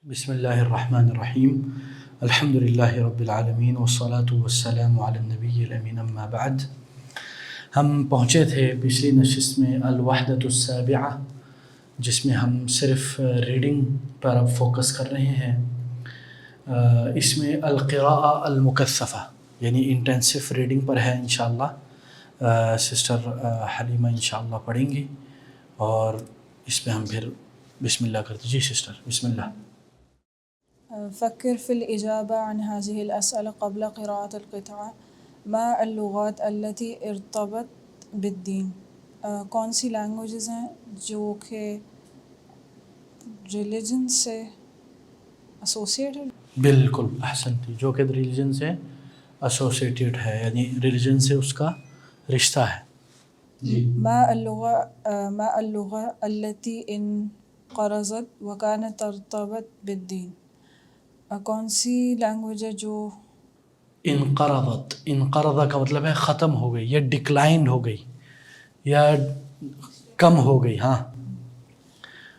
بسم اللہ الرحمن الرحیم الحمد للہ رب العالمین والصلاة والسلام علی النبی الامین اما بعد. ہم پہنچے تھے پچھلی نشست میں الوحدۃ السابعہ، جس میں ہم صرف ریڈنگ پر اب فوکس کر رہے ہیں. اس میں القراءہ المکثفہ یعنی انٹینسو ریڈنگ پر ہے انشاءاللہ. سسٹر حلیمہ انشاءاللہ پڑھیں گی اور اس میں ہم پھر بسم اللہ کرتے. جی سسٹر بسم اللہ. فكر في الإجابة عن هذه الأسئلة قبل قراءة القطعة. ما اللغات التي ارتبط بالدين؟ کون سی لینگویجز ہیں جو کہ ریلیجن سے ایسوسیٹڈ؟ بالکل احسنتی، جو کہ ریلیجن سے ایسوسیٹیڈ ہے، یعنی ریلیجن سے اس کا رشتہ ہے. جی. ما اللغة التي انقرضت وكانت ترتبط بالدين؟ کون سی لینگویج ہے جو انقرضت، انقرض کا مطلب ہے ختم ہو گئی یا ڈکلائنڈ ہو گئی یا کم ہو گئی. ہاں.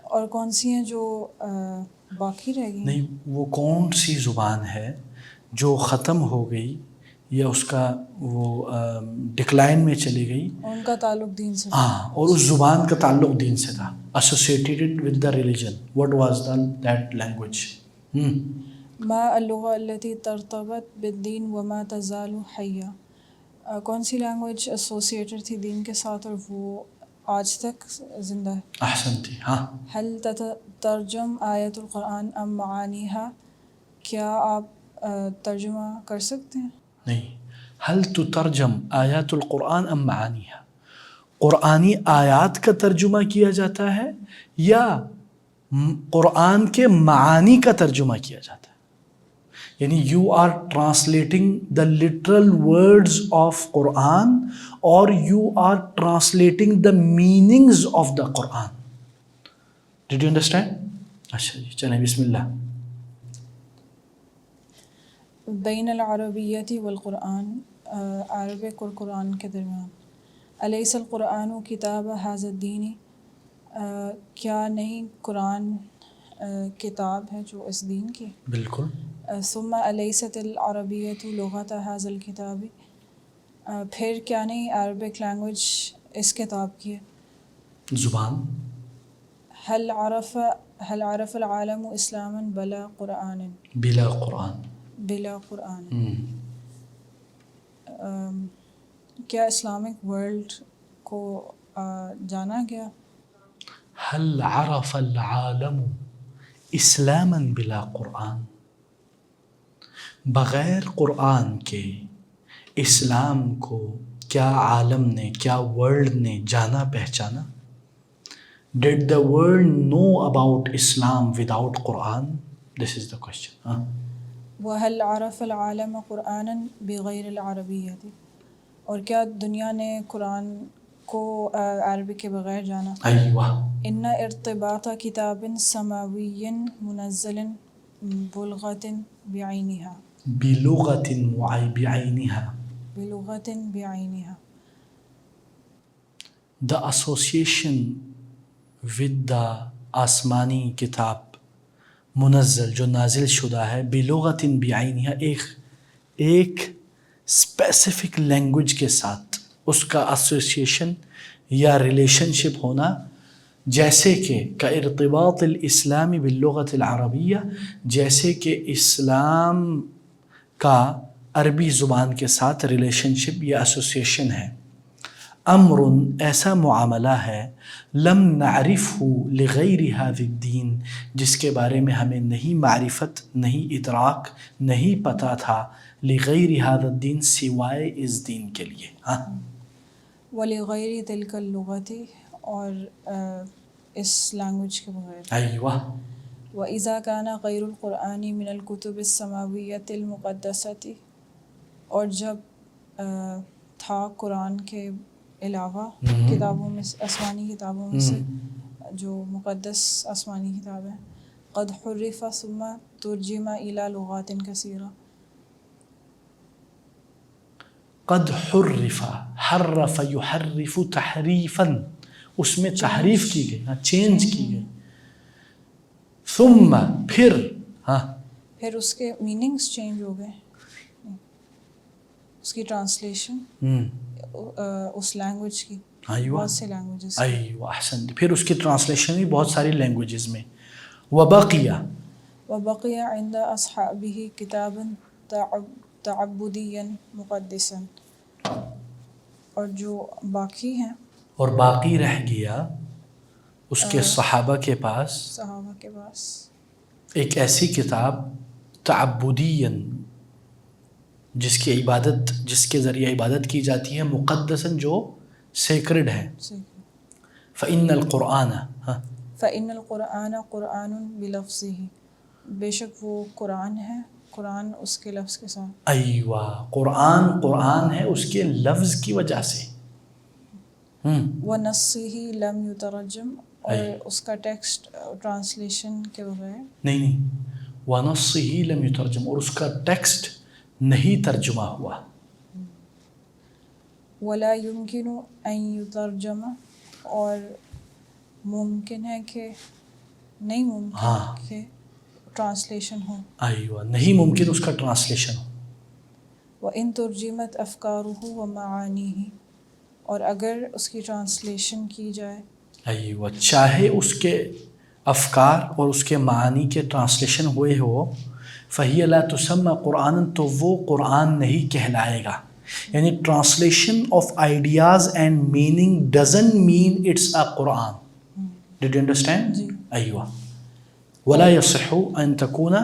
اور کون سی ہیں جو باقی رہ گئی؟ نہیں، وہ کون سی زبان ہے جو ختم ہو گئی یا اس کا وہ ڈکلائن میں چلی گئی، ان کا تعلق دین سے؟ ہاں، اور اس زبان کا تعلق دین سے تھا. Associated with the religion. What was that language? ما اللغة التي ترتبط بالدین وما تزال حیہ. کون سی لینگویج ایسوسیٹڈ تھی دین کے ساتھ اور وہ آج تک زندہ ہے؟ احسنتی. ہاں. هل تترجم آیت القرآن ام معانیها؟ کیا آپ ترجمہ کر سکتے ہیں؟ نہیں. هل تترجم آیات القرآن ام معانیها؟ قرآنی آیات کا ترجمہ کیا جاتا ہے یا قرآن کے معانی کا ترجمہ کیا جاتا ہے؟ یعنی you are translating the literal words of Quran اور you are translating the meanings of the Quran. Did you understand? اچھا جی، چلیں بسم اللہ. بین العربیت والقرآن، عربک اور قرآن کے درمیان. الیس القرآن کتاب ھذا الدین؟ کیا نہیں قرآن کتاب ہے جو اس دین کی؟ بالکل. ثم الیست العربیت لغت ھذا الکتاب؟ پھر کیا نہیں عربک لینگویج اس کتاب کی ہے؟ زبان. هل عرف العالم اسلاما بلا قرآن؟ بلا قرآن. بلا قرآن. کیا اسلامک ورلڈ کو جانا گیا؟ هل عرف العالم اسلاما بلا قرآن؟ بغیر قرآن کے اسلام کو کیا عالم نے، کیا ورلڈ نے جانا پہچانا؟ Did the world know about Islam without Quran? This is the question. وَهَلْ عَرَفَ الْعَالَمَ قُرْآنًا بِغَيْرِ الْعَرَبِيَّةِ؟ اور کیا دنیا نے قرآن کو عربی کے بغیر جانا؟ ایوہ. ان ارتباط کتاب سماوی منزل بلغت بعینہا. بلغت بعینہا. بلغت بعینہا. The association with the آسمانی کتاب منزل جو نازل شدہ ہے، بلغت بعینہا، ایک اسپیسیفک لینگویج کے ساتھ اس کا ایسوسیشن یا ریلیشن شپ ہونا، جیسے کہ ارتباط الاسلام باللغت العربیہ، جیسے کہ اسلام کا عربی زبان کے ساتھ ریلیشن شپ یا ایسوسیشن ہے. امر، ایسا معاملہ ہے، لم نعرفہ لغیر ھذا الدین، جس کے بارے میں ہمیں نہیں معرفت، نہیں ادراک، نہیں پتہ تھا، لغیر ھذا الدین، سوائے اس دین کے لیے. ہاں. ولغیر تلک اللغت، اور اس لینگویج کے بغیر. ایوہ. وَإِذَا كَانَ غَيْرُ الْقُرْآنِ مِنَ الْكُتُبِ السَّمَاوِيَّةِ الْمُقَدَّسَةِ، اور جب تھا قرآن کے علاوہ کتابوں میں، آسمانی کتابوں میں سے جو مقدس آسمانی کتاب ہیں، قد حرف ثم ترجم إلى لغات كثيرة. قد حرف، حرف یحرف تحریفا، اس میں تحریف کی گئی، چینج کی گئی. ثم، پھر ہاں پھر اس کے میننگز چینج ہو گئے, اس کی ٹرانسلیشن اس لینگویج کی, بہت سے لینگویجز. ایوہ احسن. پھر اس کی ٹرانسلیشن بھی بہت ساری لینگویجز میں. وبقیہ وبقي عند أصحابه كتابا تعبديا مقدسا, اور جو باقی ہیں, اور باقی رہ گیا اس کے صحابہ کے پاس ایک ایسی کتاب تعبدیاً جس کی عبادت, جس کے ذریعے عبادت کی جاتی ہے, مقدساً جو سیکرڈ ہے. فإن القرآن فإن القرآن قرآن بلفظه, بے شک وہ قرآن ہے, قرآن اس کے لفظ کے ساتھ. ایوہ قرآن قرآن ہے اس کے لفظ کی وجہ سے. وَنَصِّهِ لَمْ يُتَرَجَّمْ, اور اس کا ٹیکسٹ ٹرانسلیشن کے بغیر. نہیں, وَنَصِّهِ لَمْ يُتَرْجَمْ, اور اس کا ٹیکسٹ نہیں ترجمہ ہوا. وَلَا يُمْكِنُ أَن يُتَرْجَمَ, اور ممکن ہے کہ نہیں ممکن کہ ٹرانسلیشن ہو. ایوہ نہیں ممکن اس کا ٹرانسلیشن ہو. وَإِن تُرْجِمَتْ أَفْكَارُهُ وَمَعَانِيهِ, اور اگر اس کی ٹرانسلیشن کی جائے, ایوہ چاہے اس کے افکار اور اس کے معانی کے ٹرانسلیشن ہوئے ہو, فَهِيَ لَا تُسَمَّى قُرْآنًا, تو وہ قرآن نہیں کہلائے گا. یعنی translation of ideas and meaning doesn't mean it's a Quran. Did you understand? ایوہ. وَلَا يَصِحُ أَن تَكُونَ,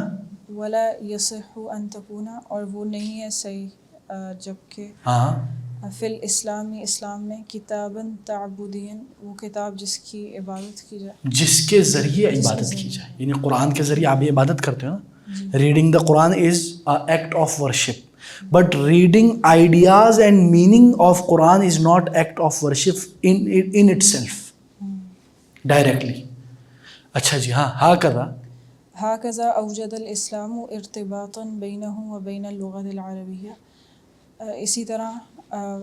وَلَا يَصِحُ أَن تَكُونَ, اور وہ نہیں ہے صحیح جبکہ فی الاسلام, اسلام میں, کتاباً تعبدیاً, وہ کتاب جس کی عبادت کی جائے, جس کے ذریعے عبادت کی جائے. یعنی قرآن کے ذریعے آپ عبادت کرتے ہو نا. Reading the Quran is an act of worship, but reading ideas and meaning of Quran is not act of worship in itself directly. اچھا جی, هكذا أوجد الإسلام ارتباطا بينه وبين اللغة العربية, اسی طرح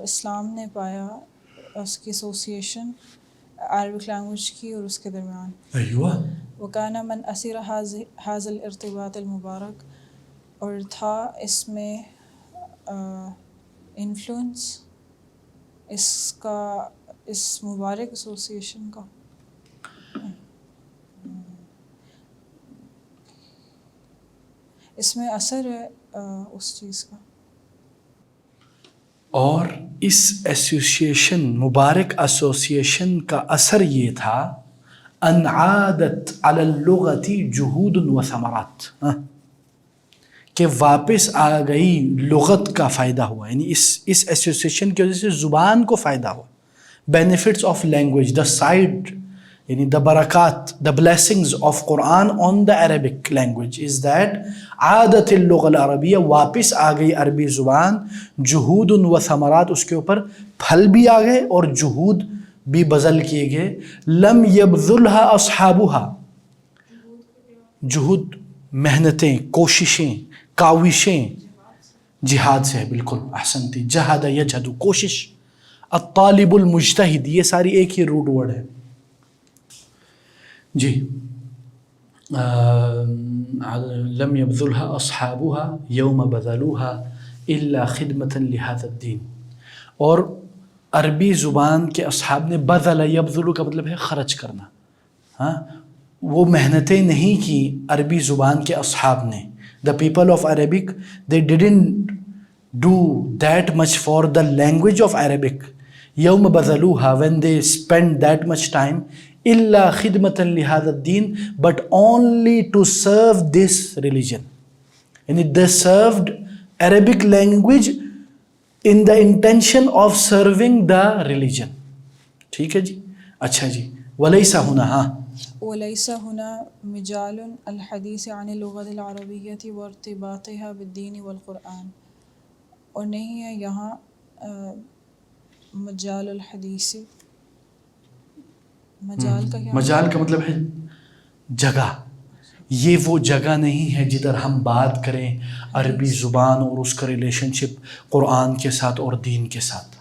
اسلام نے پایا اس کی ایسوسیشن عربک لینگویج کی اور اس کے درمیان. ایوہ. وَكَانَ مَنْ أَسِرَ هذا الارتباط المبارک, اور تھا اس میں انفلوئنس اس کا, اس مبارک ایسوسیشن کا, اس میں اثر ہے اس چیز کا. اور اس ایسوسیشن, مبارک ایسوسیشن کا اثر یہ تھا, ان عادت علی اللغت جہود و ثمرات, کہ واپس آ گئی لغت کا فائدہ ہوا. یعنی اس ایسوسیشن کی وجہ سے زبان کو فائدہ ہوا. Benefits of language, the side, یعنی دا برکات, the blessings of Quran on the Arabic language is that عادت اللغة العربیہ, واپس آ گئی عربی زبان, جہود و ثمرات, اس کے اوپر پھل بھی آ گئے اور جہود بھی بذل کیے گئے. لم یبذلها اصحابها, جہود محنتیں, کوششیں, کاوشیں, جہاد سے ہے بالکل, احسنتی. جہاد یجہد, کوشش. الطالب المجتہد, یہ ساری ایک ہی روٹ ورڈ ہے جی. لم يبذلها اصحابها يوم بذلوها الا خدمة لهذا الدين, اور عربی زبان کے اصحاب نے, بذل یبذل کا مطلب ہے خرچ کرنا, وہ محنتیں نہیں کی عربی زبان کے اصحاب نے. The people of Arabic, they didn't do that much for the language of Arabic. يوم بذلوها, when they spent that much time, إلا خدمة لهذا الدين, but only to serve this religion. And they served Arabic language in the intention of serving the religion. ٹھیک ہے جی. اچھا جی. وَلَيْسَ هُنَا, وَلَيْسَ هُنَا مِجَالٌ الْحَدِيثِ عَنِ اللُّغَةِ الْعَرَبِيَّةِ وَارْتِبَاطِهَا بِالدِّينِ وَالْقُرْآنِ, اور نہیں ہے یہاں مجال الحدیث. مجال کا کیا؟ مجال کا مطلب ہے جگہ. یہ وہ جگہ نہیں ہے جدھر ہم بات کریں عربی زبان اور اس کا ریلیشن شپ قرآن کے ساتھ اور دین کے ساتھ.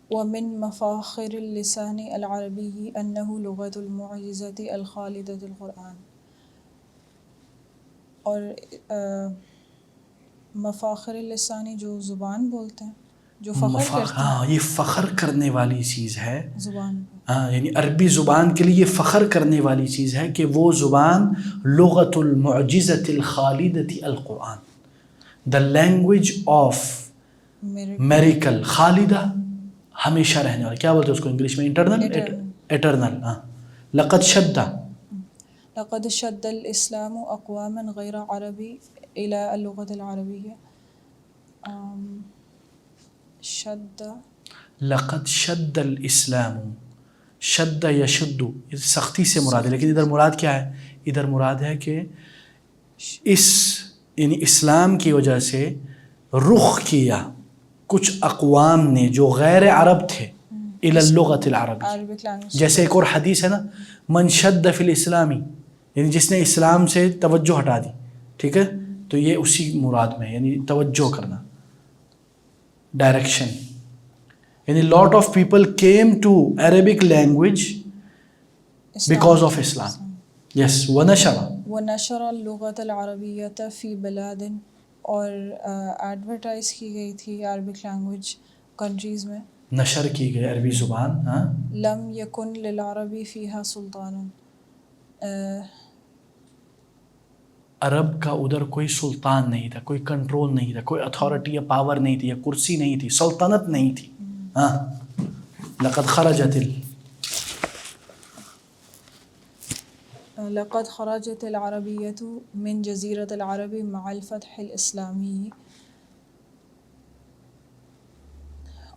ومن مفاخر اللسان العربی انه لغة المعجزة الخالدة القرآن, اور مفاخر لسانی جو زبان بولتے ہیں، جو فخر کرتے ہیں ہاں یہ فخر کرنے والی چیز ہے زبان پہ. ہاں، یعنی عربی زبان کے لیے یہ فخر کرنے والی چیز ہے کہ وہ زبان لغت المعجزۃ الخالدۃ القرآن، دا لینگویج آف میریکل خالدہ، ہمیشہ رہنے والا. کیا بولتے ہیں اس کو انگلش میں؟ Internal, eternal. ہاں لقد شدہ لقد شد الاسلام اقواما غیر عربی الى اللغة العربیہ. شد، لقد شد الاسلام، شد یشد سختی سے مراد ہے، لیکن ادھر مراد کیا ہے؟ ادھر مراد ہے کہ اس یعنی اسلام کی وجہ سے رخ کیا کچھ اقوام نے جو غیر عرب تھے الی اللغۃ العربی. Arabic language. جیسے ایک اور حدیث ہے نا، من شد فی الاسلامی، یعنی جس نے اسلام سے توجہ ہٹا دی. ٹھیک ہے، تو یہ اسی مراد میں یعنی توجہ کرنا، ڈائریکشن. یعنی lot of people came to Arabic language because of Islam. Yes. ونشر اللغۃ العربیۃ فی بلاد، اور ایڈورٹائز کی گئی تھی عربک لینگویج کنٹریز میں. نشر کی گئی عربی زبان. ہاں. لم یکن للعربی فیہا سلطان، عرب کا ادھر کوئی سلطان نہیں تھا، کوئی کنٹرول نہیں تھا، کوئی اتھارٹی یا پاور نہیں تھی، یا کرسی نہیں تھی، سلطنت نہیں تھی. ہاں. لقد خرجت لقد خرجت العربیۃ من جزیرۃ العرب مع الفتح الاسلامی.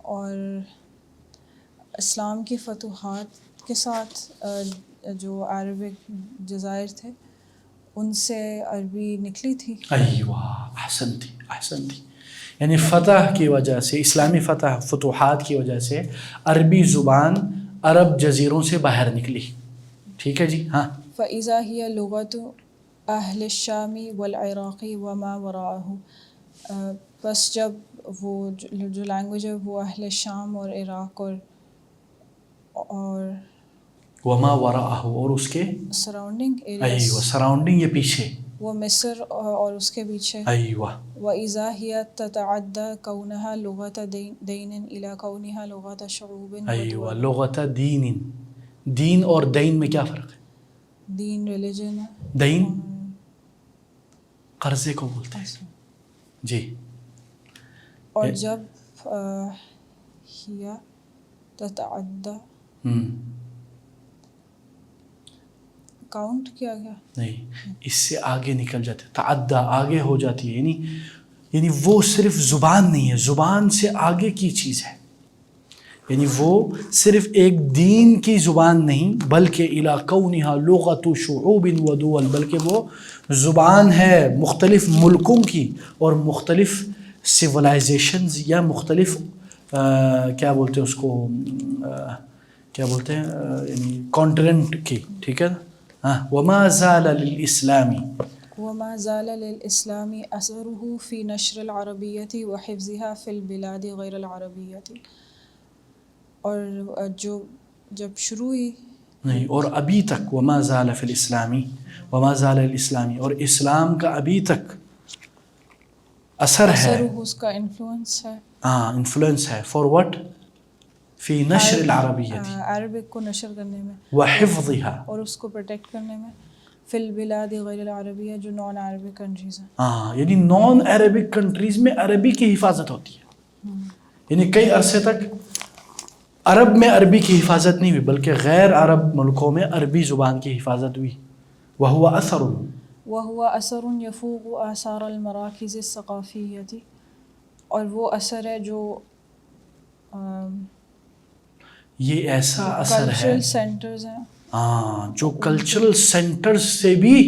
اور اسلام کی فتوحات کے ساتھ جو عربک جزائر تھے ان سے عربی نکلی تھی. ایوہ احسنتی. یعنی فتح کی وجہ سے، اسلامی فتوحات کی وجہ سے عربی زبان عرب جزیروں سے باہر نکلی. ٹھیک ہے جی. ہاں. فَإِذَا هِيَ لُغَةُ أَهْلِ الشَّامِ وَالْعِرَاقِ وَمَا وَرَاءَهُ. بس جب وہ جو لینگویج ہے وہ اہل شام اور عراق اور وما وراءہ، اور اس کے سراؤنڈنگ ایریاز. ایوہ سراؤنڈنگ، یہ پیچھے. وہ مصر اور اس کے پیچھے. ایوہ. وَإِذَا هِيَ تَتَعَدَّى كَوْنَهَا لُغَةَ دَيْنٍ إِلَى كَوْنِهَا لُغَةَ شُعُوبٍ ایوہ وَدُوَلٍ. لغت دین. دین اور دین میں کیا فرق ہے؟ دین ریلیجن، دین قرضے کو بولتے ہیں. جی. اور جب ہیا تتعدی کاؤنٹ کیا گیا نہیں، اس سے آگے نکل جاتے، تعدی آگے ہو جاتی ہے. یعنی وہ صرف زبان نہیں ہے، زبان سے آگے کی چیز ہے. یعنی وہ صرف ایک دین کی زبان نہیں بلکہ الی کونہا لغۃ شعوب و دول، بلکہ وہ زبان ہے مختلف ملکوں کی اور مختلف سویلائزیشنز یا مختلف کیا بولتے ہیں اس کو، کیا بولتے ہیں یعنی کانٹیننٹ کی. ٹھیک ہے نا. ہاں. وما زال للاسلام اثرہ فی نشر العربیۃ وحفظها فی البلاد غیر العربیۃ. اور جب شروع ہوئی نہیں، اور ابھی تک وما زال فی الاسلامی، وما زال الاسلامی، اور اسلام کا ابھی تک اثر ہے، اس کا انفلوئنس ہے. ہاں انفلوئنس ہے. For what? فی نشر العربیت، عربک کو نشر کرنے میں، وحفظها، اور اس کو پروٹیکٹ کرنے میں، فی البلاد غیر العربیہ جو نان عربک کنٹریز ہیں. ہاں یعنی نان عربک کنٹریز میں عربی کی حفاظت ہوتی ہے. یعنی کئی عرصے تک عرب میں عربی کی حفاظت نہیں ہوئی بلکہ غیر عرب ملکوں میں عربی زبان کی حفاظت ہوئی. وہو اثر یفوق آثار المراکز الثقافیۃ. اور وہ اثر ہے جو یہ ایسا اثر ہے، کلچرل سینٹرز ہیں، ہاں جو کلچرل سینٹرز سے بھی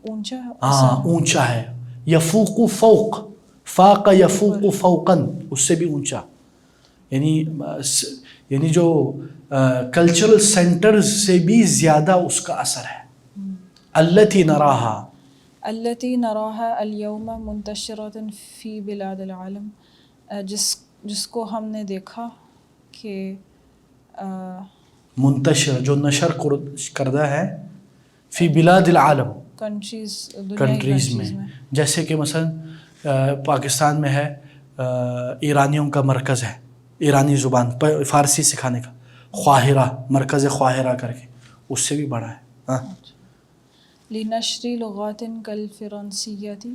اونچا ہے. ہاں اونچا ہے. یفوق فوق، فاق یفوق فوقاً، اس سے بھی اونچا. یعنی جو کلچرل سینٹرز سے بھی زیادہ اس کا اثر ہے. التی نراہا اليوم منتشرۃ فی بلاد العالم. جس کو ہم نے دیکھا کہ منتشر جو نشر کردہ ہے فی بلاد العالم، کنٹریز میں. جیسے کہ مثلا پاکستان میں ہے ایرانیوں کا مرکز ہے ایرانی زبان فارسی سکھانے کا, خواہرہ, مرکز خواہرہ کر کے, اس سے بھی بڑا ہے. ہاں لنشر لغات کالفرانسیتی,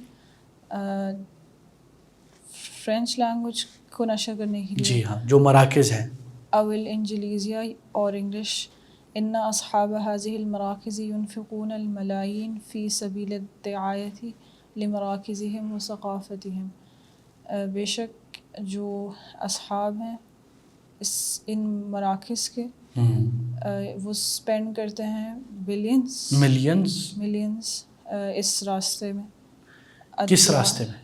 فرینچ لینگویج کو نشر کرنے کے لیے. جی ہاں, جو مراکز ہیں. او الانجلیزیہ اور انگلش. ان اصحاب هذه المراکز ينفقون الملايين في سبيل الدعاية لمراکزهم وثقافتهم. بے شک جو اصحاب ہیں ان مراکز کے وہ اسپینڈ کرتے ہیں ملینز اس راستے میں. کس راستے میں؟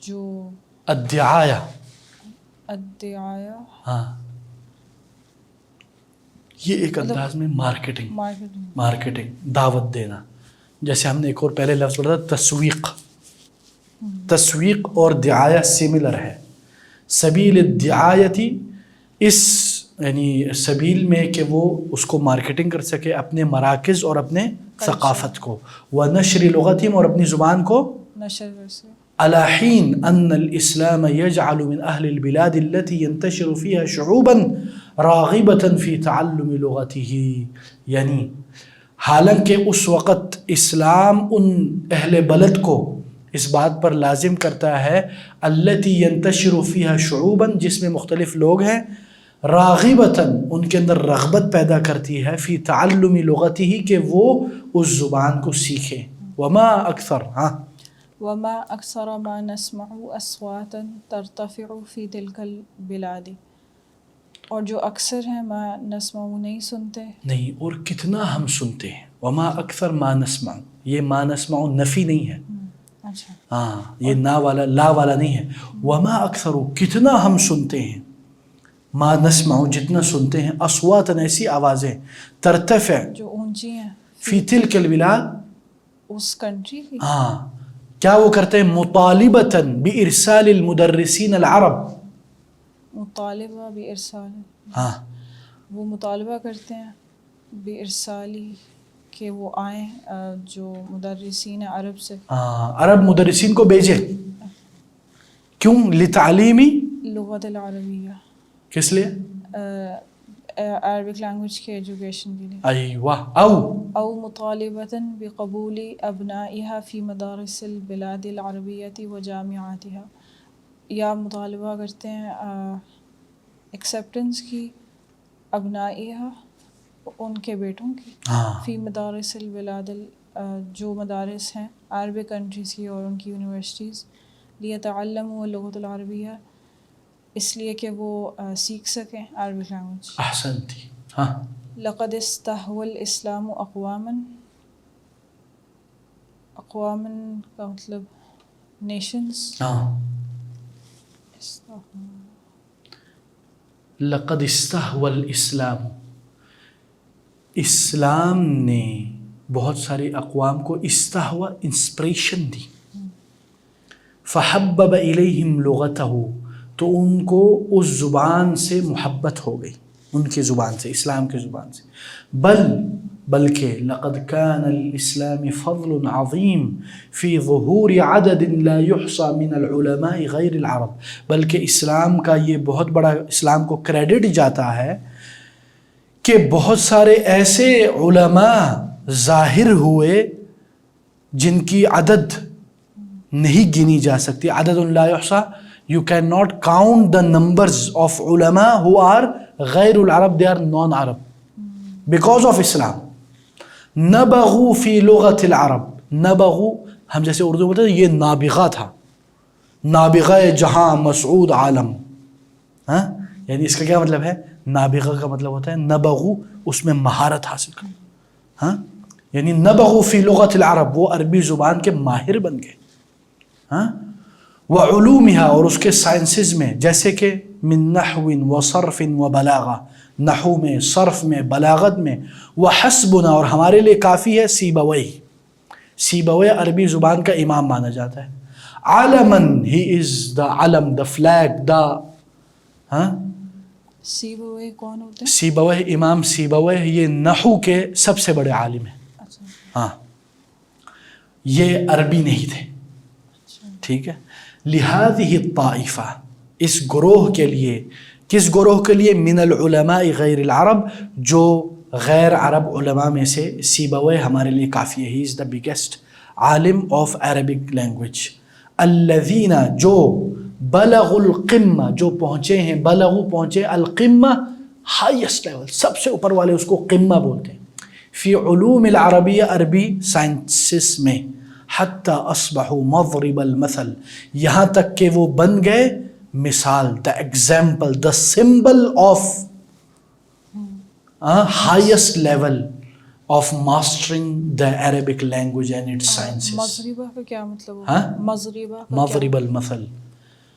جو الدعایا. ہاں یہ ایک انداز میں مارکیٹنگ دعوت دینا. جیسے ہم نے ایک اور پہلے لفظ پڑھا تھا تسویق اور دعایا سملر ہے. سبیل الدعایتی اس یعنی سبیل میں کہ وہ اس کو مارکیٹنگ کر سکے اپنے مراکز اور اپنے ثقافت کو. ونشر لغتهم اور اپنی زبان کو نشر کر سکے. على حين أن الإسلام يجعل من أهل البلاد التي ينتشر فيها شعوبا راغبة في تعلم لغته. یعنی حالانکہ اس وقت اسلام ان اہل بلد کو اس بات پر لازم کرتا ہے التي ينتشر فيها شعوبا جس میں مختلف لوگ ہیں, راغبة ان کے اندر رغبت پیدا کرتی ہے في تعلم لغته کہ وہ اس زبان کو سیکھیں. وما اکثر وما اکثر ما نسمع اصواتا ترتفع في تلك البلاد. اور جو اکثر ہیں ما نسمع نہیں سنتے نہیں, اور کتنا ہم سنتے ہیں. وما اکثر ما نسمع, یہ ما نسمع نفی نہیں ہے. اچھا ہاں یہ نا والا لا والا نہیں ہے. وما اکثر کتنا ہم سنتے ہیں, ما نسمع جتنا سنتے ہیں, اصواتا ایسی آوازیں, ترتفع جو اونچی ہیں, فی تلک البلاد اس کنٹری کی. ہاں کیا وہ کرتے ہیں مطالبتاً بإرسال المدرسین العرب. مطالبہ بإرسال, ہاں وہ مطالبہ کرتے ہیں بإرسالی کہ وہ آئیں جو مدرسین عرب سے. عرب مدرسین کو بھیجیں. کیوں؟ لتعلیمی لغت العربیہ. کس لیے؟ عربک لینگویج کے ایجوکیشن کے لیے. ایوہ. او مطالبتاً بقبول ابنائها فی مدارس البلاد العربیۃ و جامعاتها. یا مطالبہ کرتے ہیں ایکسیپٹنس کی ابنائها ان کے بیٹوں کی فی مدارس البلاد جو مدارس ہیں عربک کنٹریز کی اور ان کی یونیورسٹیز. لیتعلموا اللغۃ العربیہ اس لیے کہ وہ سیکھ سکیں عربک لینگویج. احسنتی. ہاں لقد استحوى الاسلام اقواما کا مطلب نیشنز. لقد استحوى الاسلام, اسلام نے بہت سارے اقوام کو استحوى انسپریشن دی. فحبب الیہم لغته تو ان کو اس زبان سے محبت ہو گئی, ان کی زبان سے, اسلام کی زبان سے. بلکہ لقد كان الاسلام فضل عظیم فی ظہور عدد لا يحصى من العلماء غیر العرب. بلکہ اسلام کا یہ بہت بڑا, اسلام کو کریڈٹ جاتا ہے کہ بہت سارے ایسے علماء ظاہر ہوئے جن کی عدد نہیں گنی جا سکتی. عدد لا يحصى, you cannot count the numbers of ulama who are غیر العرب, they are non-Arab because of Islam. نبغوا فی لغت العرب. نبغوا ہم جیسے اردو بولتے ہیں یہ نابغہ تھا, نابغہ جہاں مسعود عالم. ہاں یعنی اس کا کیا مطلب ہے؟ نابغہ کا مطلب ہوتا ہے نبغوا اس میں مہارت حاصل کر. ہاں یعنی نبغوا فی لغت العرب, وہ عربی زبان کے ماہر بن گئے. ہاں وعلومها اور اس کے سائنسز میں, جیسے کہ من نحو وصرف وبلاغہ, نحو میں, صرف میں, بلاغت میں. وحسبنا اور ہمارے لیے کافی ہے. سیبویہ, سیبویہ عربی زبان کا امام مانا جاتا ہے. عالماً he is the علم, the flag, the ہاں. سیبویہ کون ہوتے ہیں؟ سیبویہ, امام سیبویہ یہ نحو کے سب سے بڑے عالم ہیں. ہاں یہ عربی نہیں تھے. ٹھیک ہے. لِهَذِهِ الطَّائِفَةِ اس گروہ کے لیے. کس گروہ کے لیے؟ من العلماء غیر العرب جو غیر عرب علماء میں سے. سیبویہ ہمارے لیے کافی ہے. ہی از دا بگیسٹ عالم آف عربک لینگویج. الذین جو بلغوا القمہ جو پہنچے ہیں. بلغوا پہنچے. القمہ ہائیسٹ لیول سب سے اوپر والے اس کو قمہ بولتے ہیں. فی علوم العربیہ عربی سائنسز میں. حتی اصبحوا مضرب المثل یہاں تک کہ وہ بن گئے مثال. The example the symbol of highest level of mastering the Arabic language and its sciences. مضربہ کا کیا مطلب ہوگا؟ مضربہ مضرب المثل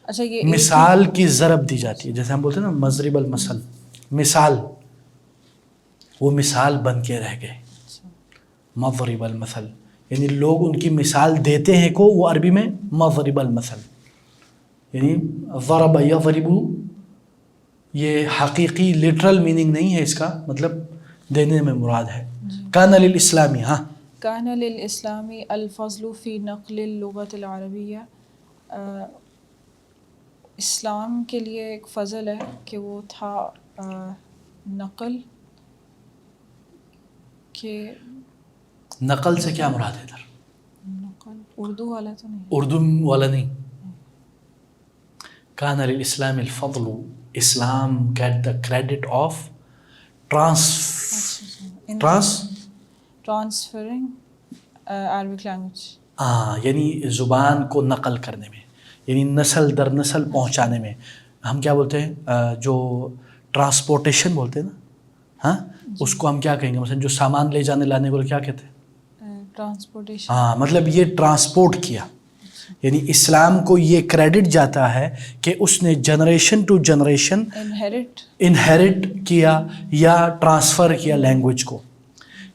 اچھا یہ مثال کی ضرب دی جاتی ہے. جیسے ہم بولتے ہیں نا مضرب المثل مثال. وہ مثال بن کے رہ گئے. مضرب المثل یعنی لوگ ان کی مثال دیتے ہیں کو وہ عربی میں مضرب المثل یعنی ضرب یضرب. یہ حقیقی لٹرل میننگ نہیں ہے اس کا مطلب دینے میں مراد ہے. کان للاسلامی ہاں کان للاسلامی الفضل فی نقل اللغۃ العربیہ. اسلام کے لیے ایک فضل ہے کہ وہ تھا نقل کہ نقل سے کیا مراد ہے ادھر؟ نقل اردو والا تو نہیں. اردو والا نہیں. کان للاسلام الفضل Islam get the credit of transferring Arabic language. یعنی زبان کو نقل کرنے میں یعنی نسل در نسل پہنچانے میں. ہم کیا بولتے ہیں جو ٹرانسپورٹیشن بولتے ہیں نا ہاں اس کو ہم کیا کہیں گے؟ مثلا جو سامان لے جانے لانے کو کیا کہتے ہیں؟ ٹرانسپورٹیشن. ہاں مطلب یہ ٹرانسپورٹ کیا. یعنی اسلام کو یہ کریڈٹ جاتا ہے کہ اس نے جنریشن ٹو جنریشن انہیرٹ کیا یا ٹرانسفر کیا لینگویج کو.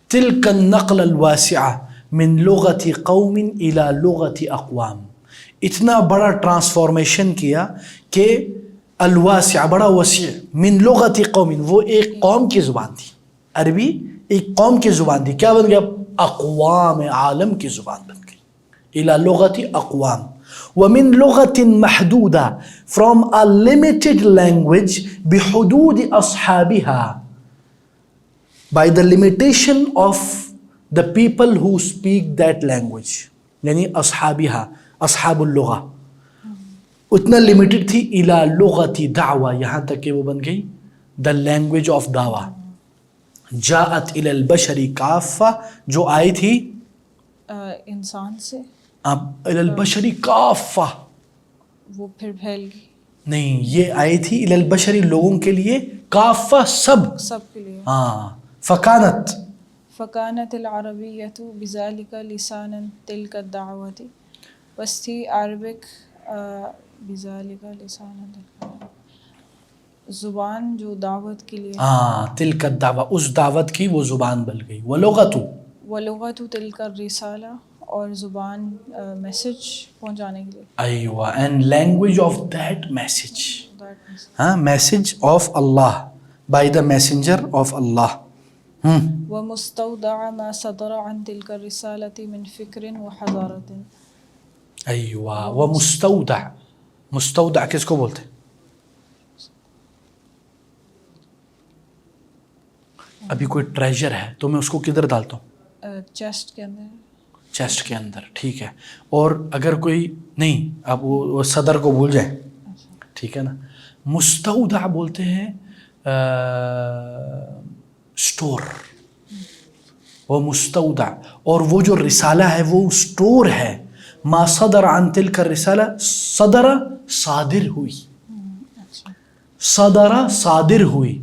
تلک النقل الواسعہ من لغت قوم الى لغت اقوام. اتنا بڑا ٹرانسفارمیشن کیا کہ الواسع بڑا وسیع من لغت قوم وہ ایک قوم کی زبان تھی. عربی ایک قوم کی زبان تھی. کیا بن گیا؟ اقوام عالم کی زبان بن گئی. الى لغت اقوام. ومن لغت محدودہ from a limited language بحدود اصحابها by the limitation of the people who speak that language. یعنی اصحابها اصحاب اللغہ اتنا لمیٹڈ تھی. الى لغت دعوہ یہاں تک کہ وہ بن گئی the language of دعوہ. جاءت الى البشر کافہ جو آئی تھی انسان سے الى البشر کافہ وہ پھر پھیل گئی. نہیں یہ آئی تھی الى البشر لوگوں کے لیے کافہ سب کے لیے. ہاں فکانت العربیۃ بذلک لسانا تلک الدعوۃ. بس تھی عربک بذلک لسانا زبان جو دعوت کے لیے. تلک الدعوہ اس دعوت کی وہ زبان بن گئی. ولغت تلک الرسالہ اور زبان میسج پہنچانے کے لیے. ایوہ and language of that message. Message of Allah by the messenger of Allah. ومستودع ما صدر عن تلک الرسالۃ من فکر وحضارۃ. ایوہ ومستودع. مستودع کس کو بولتے ہیں؟ ابھی کوئی ٹریجر ہے تو میں اس کو کدھر ڈالتا ہوں؟ چیسٹ کے اندر. چیسٹ کے اندر. ٹھیک ہے. اور اگر کوئی نہیں اب وہ صدر کو بھول جائیں ٹھیک ہے نا. مستودع بولتے ہیں اسٹور. وہ مستودع اور وہ جو رسالہ ہے وہ اسٹور ہے. ما صدر عن تلک الرسالہ صدر صادر ہوئی. صدر صادر ہوئی.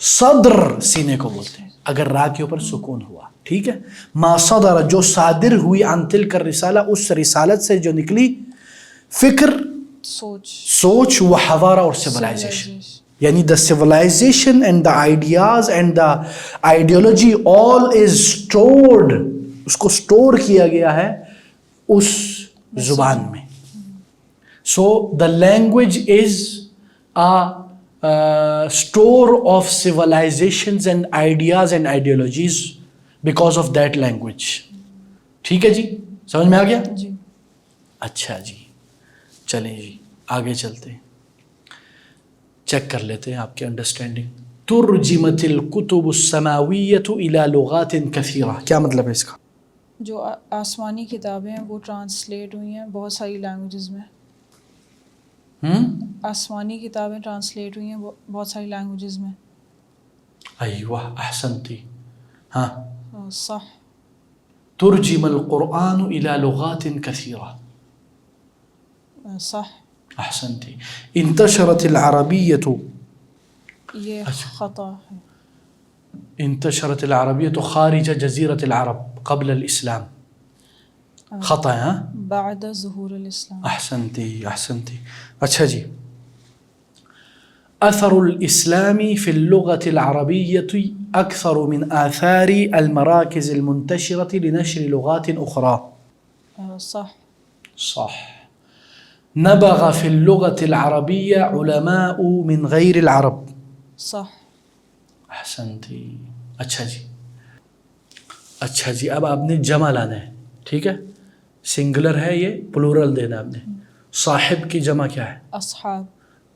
صدر سینے کو بولتے ہیں اگر را کے اوپر سکون ہوا. ٹھیک ہے. ما صدر جو صادر ہوئی عن تلک الرسالہ اس رسالت سے جو نکلی فکر سوچ و حضارہ اور سیولائزیشن. یعنی the civilization and the ideas and the ideology all is stored. اس کو اسٹور کیا گیا ہے اس زبان میں. So the language is store of civilizations and ideas and ideologies because of that language. ٹھیک ہے جی. سمجھ میں آ گیا؟ جی اچھا جی چلیں جی آگے چلتے ہیں، چیک کر لیتے ہیں آپ کی انڈرسٹینڈنگ. ترجمت الکتب السماویۃ الی لغات کثیرہ، کیا مطلب ہے اس کا؟ جو آسمانی کتابیں ہیں وہ ٹرانسلیٹ ہوئی ہیں بہت ساری لینگویجز میں. آسمانی کتابیں ٹرانسلیٹ ہوئی ہیں بہت ساری لینگویجز میں. ایوہ احسنتی. ہاں صح. ترجم القرآن الی لغات کثیرہ. صح. احسنتی. انتشرت العربیۃ، یہ خطا ہے. انتشرت العربیۃ خارج جزیرۃ العرب قبل الاسلام. خطا ہے ہاں. بعد ظہور الاسلام. احسنتی احسنتی. اچھا جی، اثر الاسلام فی اللغة العربیۃ اکثر من آثار المراکز المنتشرة لنشر لغات اخرى. صح. صح. نبغ فی اللغة العربیہ علماء من غیر العرب. صح. احسنتی. اچھا جی، اچھا جی، اب آپ نے جمع لانا ہے، ٹھیک ہے؟ سنگولر ہے یہ، پلورل دینا آپ نے. صاحب کی جمع کیا ہے؟ اصحاب.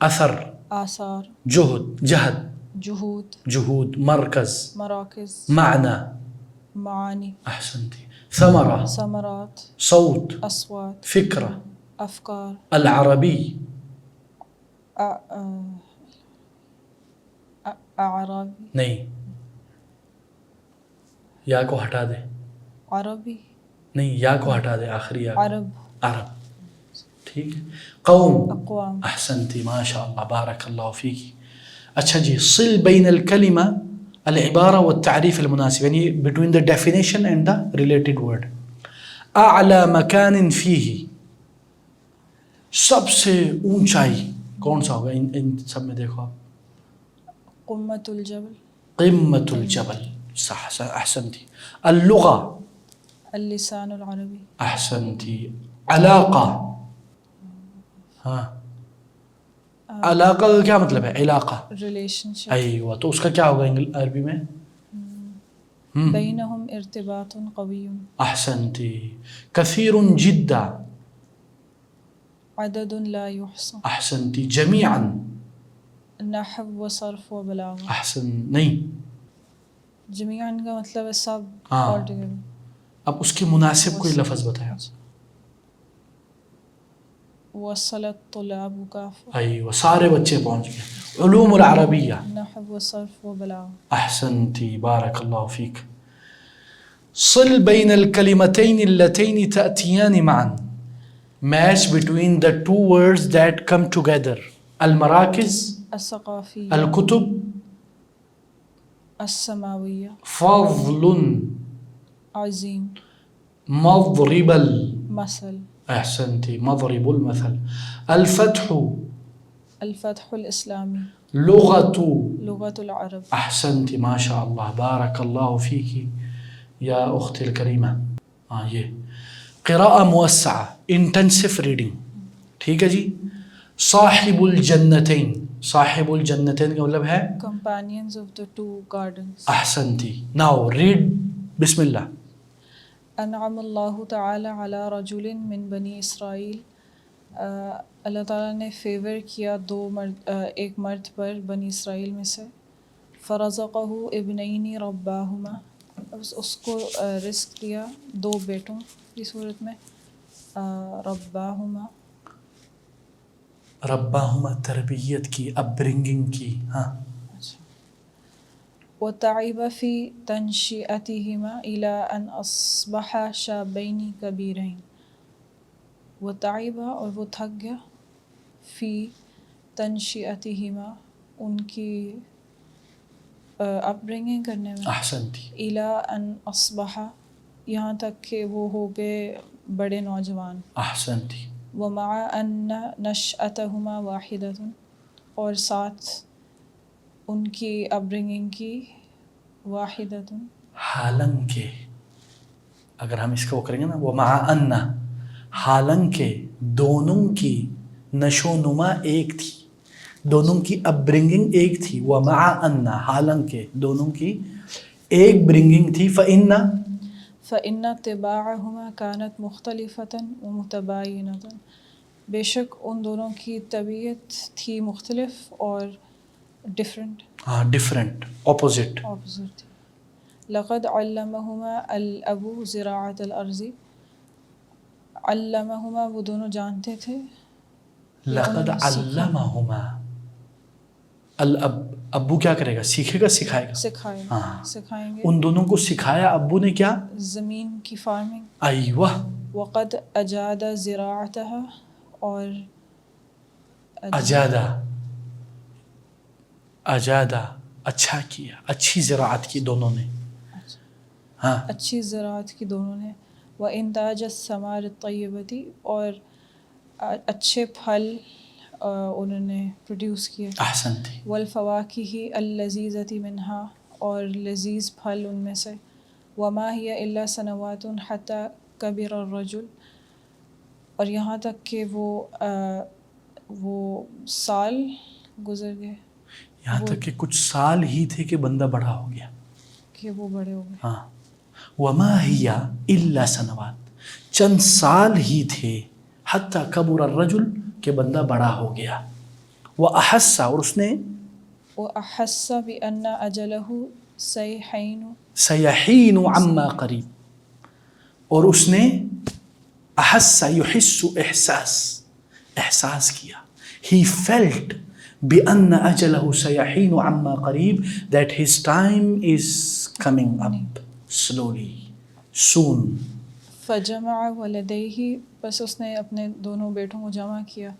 اثر، آثار. جہد، جہد، جہود. جہود. مرکز، مراکز. معنی. معانی. احسنتی. ثمرہ، ثمرات. صوت، اصوات. فکرہ. افکار. العربی، اعرابی. نہیں، یا کو ہٹا دے. عربی. نہیں، یا کو ہٹا دے، آخری یا کو. عرب. عرب، ٹھیک ہے. قوم. اقوام. احسنتی ماشاء اللہ بارک اللہ فیکی. اچھا جی، صل بین الکلمہ العبارہ والتعریف المناسب، یعنی between the definition and the related word. اعلی مکان فیہ، سب سے اونچائی کون سا ہوگا ان سب میں؟ دیکھو آپ، قمۃ الجبل. قمۃ الجبل. صح، احسنتی. اللغہ. اللسان العربی. احسنتی. علاقہ. ہاں، علاقہ کا کیا مطلب ہے؟ علاقہ. ریلیشن شپ. ایوہ، تو اس کا کیا ہوگا عربی میں؟ بینہم ارتباط قوی. احسنتی. کثیر جدا. عدد لا یحصى. احسنتی. جمیعا. نحو و صرف و بلاغہ. احسن، نہیں، جمیعاً کا مطلب ہے سب. ہاں. all together. اب اس کی مناسب کوئی لفظ بتایا. وصلت طلاب کافہ. ایوہ، سارے بچے پہنچ گئے. علوم العربیہ. نحو و صرف و بلاغہ. احسنتی بارک اللہ فیک. صل بین الکلمتین اللتین تأتیان معا. Match between the two words that come together. المراکز. الثقافیہ. الکتب. السماویہ. فضل. عظیم. مضرب مثل. احسنتی. مضرب المثل. الفتح. الفتح الاسلامی. لغة. لغت العرب. احسنتی ماشاء اللہ بارک اللہ فیکی یا اخت الکریمہ. ہاں، یہ قراءة موسعہ، انٹینسو ریڈنگ، ٹھیک ہے جی. صاحب الجنتین. صاحب الجنتین کا مطلب ہے companions of the two gardens. احسنتی. ناؤ ریڈ، بسم اللہ. انعم اللہ تعالی علی رجل من بنی اسرائیل. اللہ تعالیٰ نے فیور کیا ایک مرد پر بنی اسرائیل میں سے. فرزقہ ابنین رباہما، اس کو رزق دیا دو بیٹوں کی صورت میں. رباہما، رباہما تربیت کی، اپ برنگنگ کی. ہاں. وتعب فی تنشئتہما الی ان اصبحا شابین کبیرین. وتعب، اور وہ تھک گیا، فی تنشئتہما، ان کی اپ برنگنگ کرنے میں. احسنتی. الی ان اصبحا، یہاں تک کہ وہ ہو گئے بڑے نوجوان. احسنتی. ومع ان نشأتہما واحدۃ، اور ساتھ ان کی اپ برنگنگ کی واحدۃ. حالانکہ اگر ہم اس کو وہ کریں گے نا، ومع ان، حالانکہ دونوں کی نشو نما ایک تھی، دونوں کی اپ برنگنگ ایک تھی. ومع ان، حالانکہ دونوں کی ایک برنگنگ تھی. فإن طباعهما كانت مختلفة ومتباينة، بے شک ان دونوں کی طبیعت تھی مختلف اور ڈفرینٹ، ہاں ڈفرینٹ، اپوزٹ. اپوزٹ تھی. لقد علمہما الابو زراعۃ الارض، علمہما وہ دونوں جانتے تھے. لقد علمہما الاب، ابو کیا کرے گا؟ سیکھے گا، سکھائے گا. سکھائیں گے. ان دونوں کو سکھایا ابو نے کیا؟ زمین کی فارمنگ. ایوہ. وقد اجاد زراعتها، اور اجادہ اچھا کیا، اچھی زراعت کی دونوں نے. ہاں اچھی زراعت کی دونوں نے. وانتاج الثمار الطیبۃ، اور اچھے پھل انہوں نے پروڈیوس کیے. احسنتی. والفواکہ اللذیذۃ منہا، اور لذیذ پھل ان میں سے. وما ہی الا سنوات حتی کبر الرجل، اور یہاں تک کہ وہ سال گزر گئے، یہاں تک کہ کچھ سال ہی تھے کہ بندہ بڑا ہو گیا، کہ وہ بڑے ہو گئے. ہاں. وما ہی الا سنوات، چند سال ہی تھے، حتی کبر الرجل، کہ بندہ بڑا ہو گیا. وأحس، اور اس نے وأحس بأن أجله سیحین عما قریب، اور اس نے احس یحس احساس کیا. He felt بأن أجله سيحين عما قریب، that his time is coming up slowly, soon. فجمع ولدیہ، بس اس نے اپنے دونوں بیٹوں کو جمع کیا.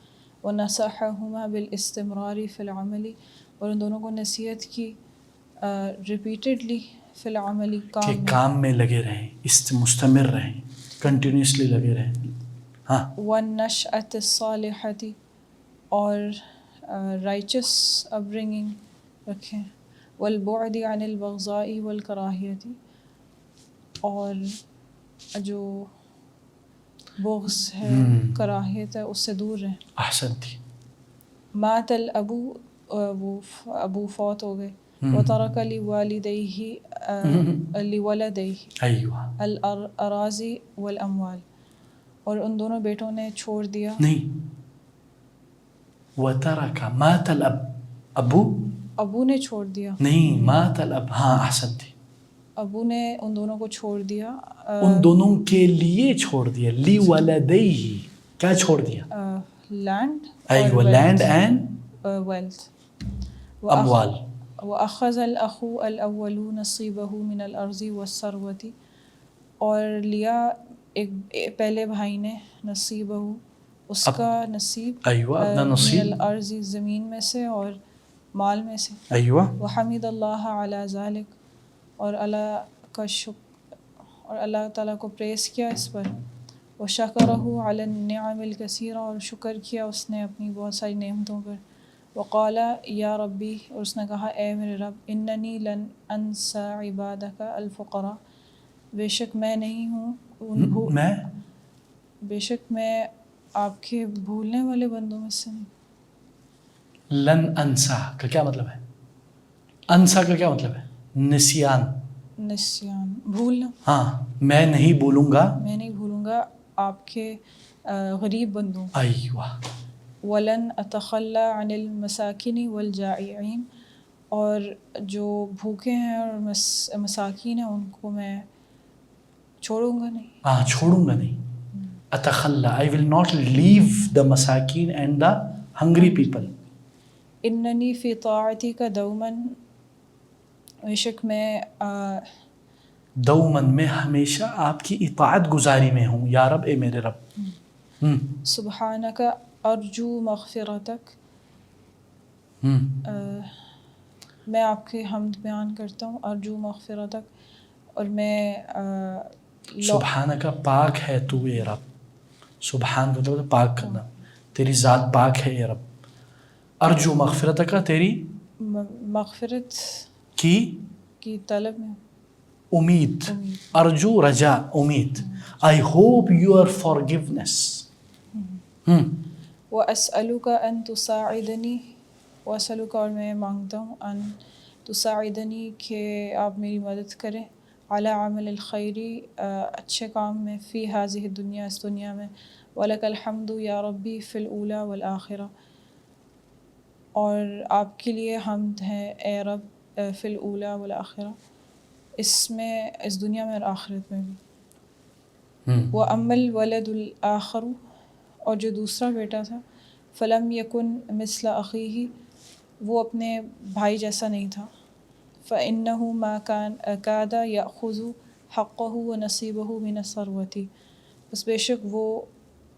ونصحہما بالاستمرار فی العمل، اور ان دونوں کو نصیحت کی ریپیٹڈلی فی العمل، کہ کام میں لگے رہیں، مستمر رہیں، کنٹینیوسلی لگے رہیں. ہاں. والنشأۃ الصالحۃ، اور رائچس اپبرنگنگ رکھیں. والبعد عن البغضاء والکراہیۃ، اور جو بغض ہے، کراہیت ہے، اس سے دور رہیں. احسنتی. مات الابو، وہ ابو فوت ہو گئے. وترک لولدیہ الاراضی والاموال، اور ان دونوں بیٹوں نے چھوڑ دیا. نہیں، وترک، مات الاب، ابو نے چھوڑ دیا. نہیں، مات الاب. ہاں احسنتی. ابو نے ان دونوں کو چھوڑ دیا، ان دونوں کے لیے چھوڑ دیا. لی ولدیہ، کیا چھوڑ دیا؟ لینڈ، ایوہ، لینڈ اینڈ ویلتھ. اموال. وأخذ الأخ الأول نصیبہ من الأرض والثروۃ، اور لیا ایک پہلے بھائی نے نصیبہ، اس کا نصیب، ایوہ، اپنا من نصیب، الأرض، زمین میں سے اور مال میں سے. ایوہ. وحمد اللہ علی ذلک، اور اللہ کا اور اللہ تعالیٰ کو پریز کیا اس پر. وشکرہ علی النعم الکثیرہ، اور شکر کیا اس نے اپنی بہت ساری نعمتوں پر. وقال یا ربی، اور اس نے کہا اے میرے رب، اننی لن انسى عبادک الفقراء، بے شک میں نہیں ہوں، بے شک میں آپ کے بھولنے والے بندوں میں سے نہیں. لن انسا کا کیا مطلب ہے؟ انسا کا کیا مطلب ہے؟ نسیان، بھولنا. ہاں، میں نہیں بھولوں گا آپ کے غریب بندوں. ایوہ. ولن اتخلی عن المساکین والجائعین، اور جو بھوکے ہیں اور مساکین ہیں ان کو میں چھوڑوں گا نہیں. چھوڑوں گا نہیں. اتخلی، I will not leave the مساکین and the hungry people. اننی فی طاعتک دوما، بے شک میں دومن، میں ہمیشہ آپ کی اطاعت گزاری میں ہوں یا رب، اے میرے رب. سبحانک ارجو مغفرتک، میں آپ کے حمد بیان کرتا ہوں. ارجو مغفرتک، اور میں سبحانک، پاک ہے تو اے رب. سبحان مطلب پاک کرنا، تیری ذات پاک ہے اے رب. ارجو مغفرتک، تیری مغفرت کی طلب میں، امید. ارجو، رجا، امید. I hope your forgiveness. وَأَسْأَلُكَ أَن تُسَاعِدَنِي، وَأَسْأَلُكَ، اور میں مانگتا ہوں، أن تساعدنی، کہ آپ میری مدد کریں. علی عمل الخیری اچھے کام میں فی ہذہ الدنیا اس دنیا میں ولک الحمد یا ربی فی الاولی والآخرہ اور آپ کے لیے حمد ہے اے رب فی الاولی والآخرہ اس میں اس دنیا میں اور آخرت میں بھی وَأَمَّا الْوَلَدُ الْآخَرُ اور جو دوسرا بیٹا تھا فلم یکن مثل اخیہ وہ اپنے بھائی جیسا نہیں تھا فإنه ما کاد یأخذ حقہ ونصیبہ من الثروۃ بس بے شک وہ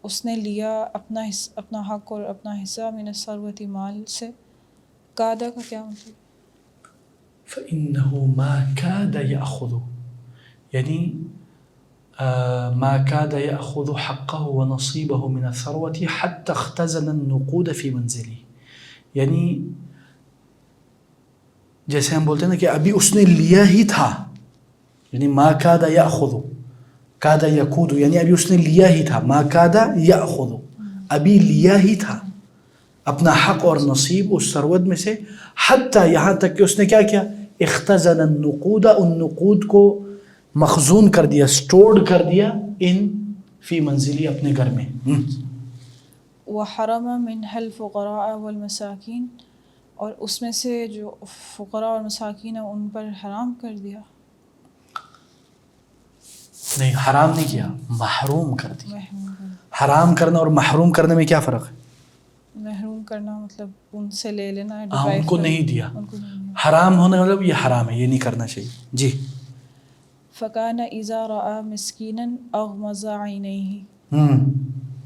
اس نے لیا اپنا حق اور اپنا حصہ من الثروۃ مال سے. کادا کا کیا مطلب؟ فإنه ما كاد يأخذ یعنی ما كاد يأخذ حقه ونصيبه من الثروة حتى اختزن النقود في منزله یعنی جیسے ہم بولتے ہیں نا کہ ابھی اس نے لیا ہی تھا یعنی ما كاد يأخذ كاد يكود یعنی ابھی اس نے لیا ہی تھا ما كاد يأخذ ابھی لیا ہی تھا اپنا حق اور نصیب اس ثروت میں سے حتیٰ یہاں تک کہ اس نے کیا کیا اختزن النقود ان نقود کو مخزون کر دیا سٹورڈ کر دیا ان فی منزلی اپنے گھر میں. وحرم منها الفقراء والمساکین اور اس میں سے جو فقراء اور مساکین ہیں ان پر حرام کر دیا. نہیں حرام نہیں کیا محروم کر دیا. حرام کرنا اور محروم کرنے میں کیا فرق ہے؟ محروم کرنا مطلب ان سے لے لینا ان کو نہیں دیا. حرام ہونا مطلب یہ حرام ہے یہ نہیں کرنا چاہیے. جی. فکان اذا رأى مسکینا اغمض عینیہ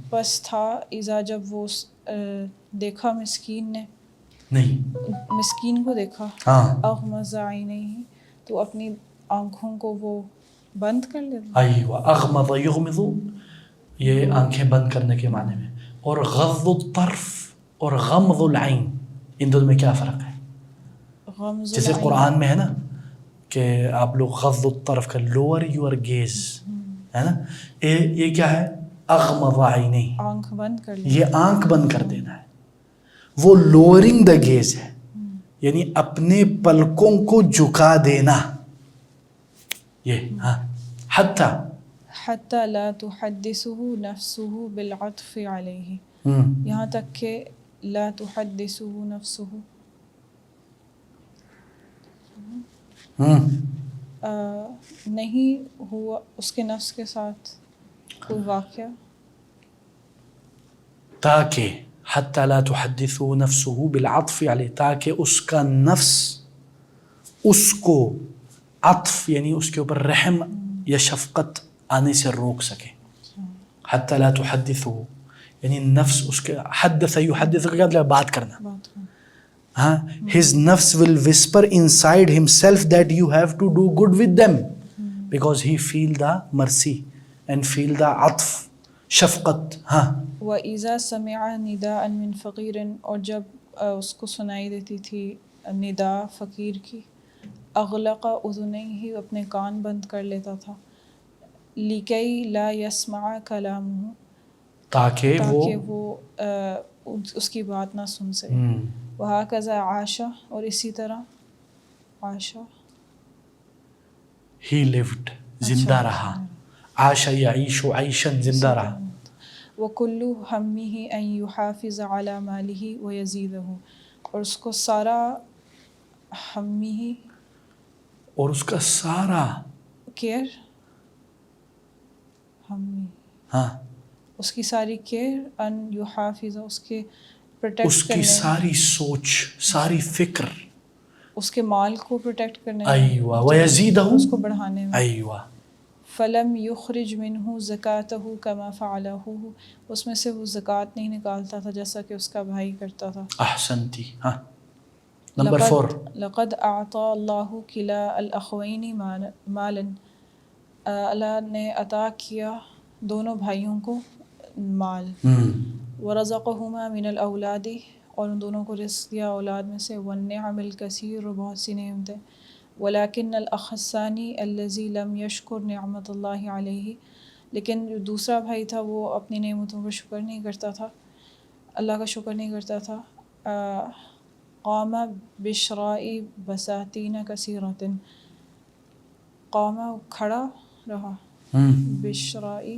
بس تھا اذا جب وہ دیکھا مسکین نے نہیں مسکین کو دیکھا اغمض عینیہ تو اپنی آنکھوں کو وہ بند کر لیتا. ایوہ اغمض یغمض یہ آنکھیں بند کرنے کے معنی میں. اور غض الطرف اور غمض العین ان دونوں میں کیا فرق ہے؟ جیسے قرآن میں ہے نا کہ آپ لوگ غض الطرف کا لوور یور گیز ہے نا یہ کیا ہے اغمض عینیہ آنکھ بند کر یہ آنکھ بند کر دینا ہے. وہ لوورنگ دا گیز ہے یعنی اپنے پلکوں کو جھکا دینا یہ. ہاں حتی لا تحدثه نفسه بالعطف علیہ یہاں تک کہ لا تحدثه نفسه نہیں ہوا اس کے نفس کے ساتھ کوئی واقعہ تاکہ حتی لا تحدثه نفسه بالعطف علیہ تاکہ اس کا نفس اس کو عطف یعنی اس کے اوپر رحم یا شفقت آنے سے روک سکے. حتی لا تحدثه یعنی نفس اس کے حدث یحدث کا مطلب بات کرنا. ہاں his نفس will whisper inside himself that you have to do good with them because he feel the mercy and feel the عطف شفقت. ہاں وَإِذَا سَمِعَ نِدَاءً مِّن فَقِيرٍ اور جب اس کو سنائی دیتی تھی ندا فقیر کی اغلق اذنیہ اپنے کان بند کر لیتا تھا لِكَيْ لَا يَسْمَعَ كَلَامُهُ تاکہ وہ اس کی بات نہ سن سکے. وَهَكَذَا عَاشَ اور اسی طرح عاشا he lived زندہ رہا. عاش یعیش عیشا زندہ رہا. وَكُلُّ هَمِّهِ أَن يُحَافِظَ عَلَى مَالِهِ وَيَزِيدَهُ اور اس کو سارا ہمیہ اور اس کا سارا کیئر ہمی ہاں اس کی ساری کیئر ان یحافظ اس کے پروٹیکٹ اس کی ساری سوچ ساری فکر اس کے مال کو پروٹیکٹ کرنے ایوہ وَيَزِيدَهُ اس کو بڑھانے میں. ایوہ فلم یخرج منہ زکاتہ کما فعلہ اس میں سے وہ زکوٰۃ نہیں نکالتا تھا جیسا کہ اس کا بھائی کرتا تھا. احسنتی. ہاں نمبر 4 لقد اعطى اللہ کلا الاخوین مالا اللہ نے عطا کیا دونوں بھائیوں کو مال. ورزقہما من الاولاد اور ان دونوں کو رزق دیا اولاد میں سے. والنعم الکثیر اور بہت سی نعمتیں. ولكن الاخ الثانی الذی لم یشکر نعمت اللہ علیہ لیکن جو دوسرا بھائی تھا وہ اپنی نعمتوں کا شکر نہیں کرتا تھا اللہ کا شکر نہیں کرتا تھا. قام بشراء بساتین کثیرۃ قام کھڑا رہا بشرائی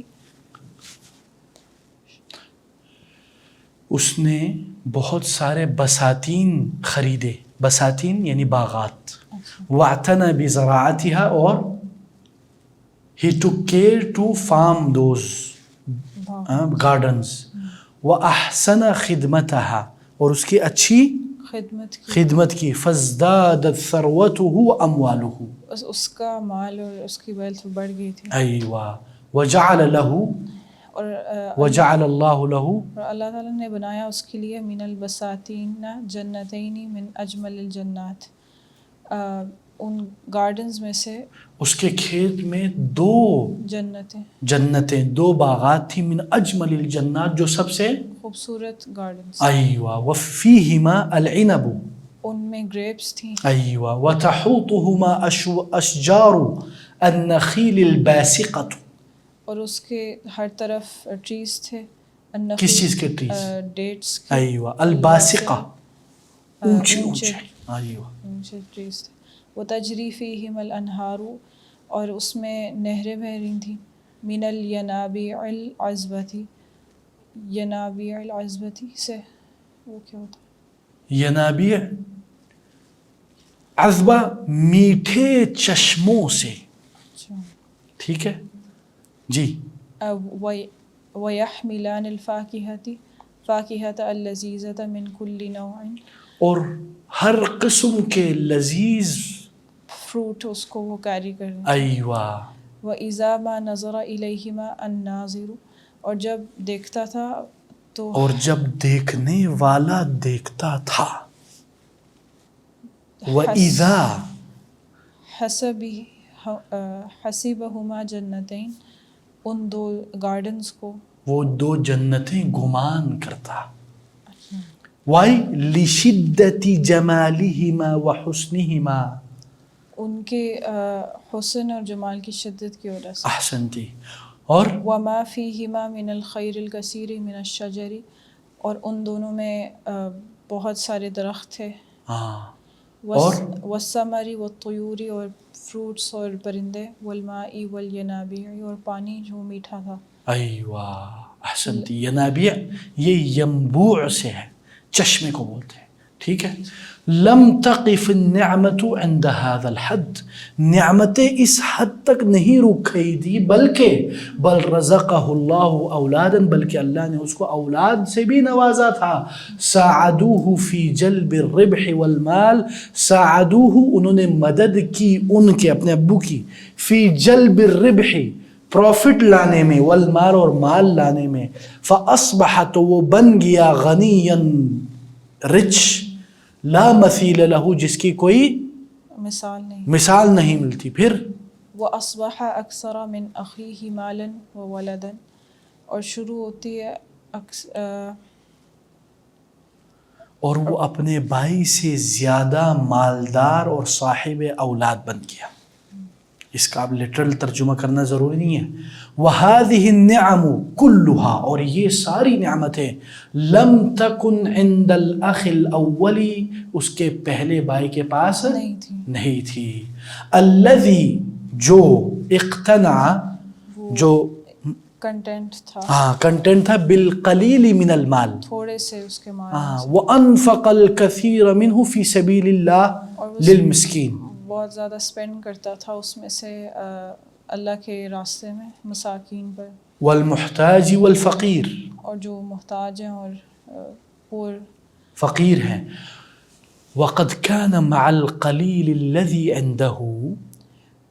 اس نے بہت سارے بساتین خریدے. بساتین یعنی باغات. واعتنى بزراعتها اور he took care to farm those gardens. واحسن خدمتها اور اس کی اچھی خدمت کی. فازدادت ثروته وامواله اس کا مال اور اس کی ویلتھ بڑھ گئی تھی. ایوہ. وجعل له وجعل اللہ له اور اللہ تعالیٰ نے بنایا اس کے لیے من البساتین جنتین من اجمل الجنات ان گارڈنز میں سے اس کے کھیت میں 2 جنتیں 2 باغات تھی. من اجمل الجنات جو سب سے خوبصورت گارڈنز. ایوہ. وفیہما العنب ان میں گریپس تھیں. ایوہ. وتحوطهما اشجار النخیل الباسقۃ اور اس کے ہر طرف ٹریز تھے. کس چیز کے ٹریز؟ ڈیٹس. ایوہ. الباسقہ اونچے اونچے. ایوہ. اونچے ٹریز تھے. وتجری فیہم الانہار اور اس میں نہریں بہہ رہی تھیں. من الینابیع العذبۃ ینابیع العذبۃ سے وہ کیا ہوتا ہے؟ ینابیع عذبہ میٹھے چشموں سے. ٹھیک ہے جی. وَيَحْمِلَانِ الْفَاكِهَةَ اللَّذِيذَةَ مِنْ كُلِّ نَوْعٍ اور ہر قسم کے لذیذ فروٹ اس کو وہ کیری کریں. ایوہ. وَإِذَا مَا نَظَرَ إِلَيْهِمَا النَّاظِرُ اور جب دیکھتا تھا تو اور جب دیکھنے والا دیکھتا تھا. وَإِذَا حَسِبَهُمَا جَنَّتَيْن ان 2 گارڈنز کو وہ 2 جنتیں گمان کرتا. وائی لشدت جمالہما وحسنہما ان کے حسن اور جمال کی شدت کی وجہ سے. احسنتی. اور وما فیہما من الخیر الکثیر من الشجر اور ان دونوں میں بہت سارے درخت تھے. اور والثمر والطیور اور فروٹس اور پرندے. والماء والینابیع اور پانی جو میٹھا تھا. ایوہ. احسنتی. ینابیع یہ ینبوع سے ہے, چشمے کو بولتے ہیں. ٹھیک ہے. لم تقف النعمت عند هذا الحد نعمتیں اس حد تک نہیں رک گئی تھی بلکہ بل رزقہ اللہ اولادا بلکہ اللہ نے اس کو اولاد سے بھی نوازا تھا. ساعدوہ فی جلب الربح والمال ساعدوہ انہوں نے مدد کی ان کے اپنے ابو کی فی جلب الربح پروفٹ لانے میں والمال اور مال لانے میں. فاصبح تو وہ بن گیا غنیا رچ لا مثیل لہ جس کی کوئی مثال نہیں ملتی. پھر وَأَصْبَحَ أَكْثَرَ مِنْ أَخِيهِ مَالًا وَوَلَدًا اور شروع ہوتی ہے اور وہ اپنے بھائی سے زیادہ مالدار اور صاحب اولاد بن گیا. اس کا اب لٹرل ترجمہ کرنا ضروری نہیں ہے. وَهَذِهِ النِّعَمُ كُلُّهَا اور یہ ساری نعمتیں لم تکن عند الاخ الاولی اس کے پہلے بھائی کے پاس نہیں تھی. الذي جو اقتنع جو کنٹینٹ تھا کنٹینٹ تھا بالقلیل من المال تھوڑے سے اس کے مال. وانفق الكثير منه في سبيل الله للمسكين بہت زیادہ اسپینڈ کرتا تھا اس میں سے اللہ کے راستے میں مساکین پر. والمحتاج والفقیر اور جو محتاج ہیں اور پور فقیر ہیں. وقد كان مع القلیل الذي عنده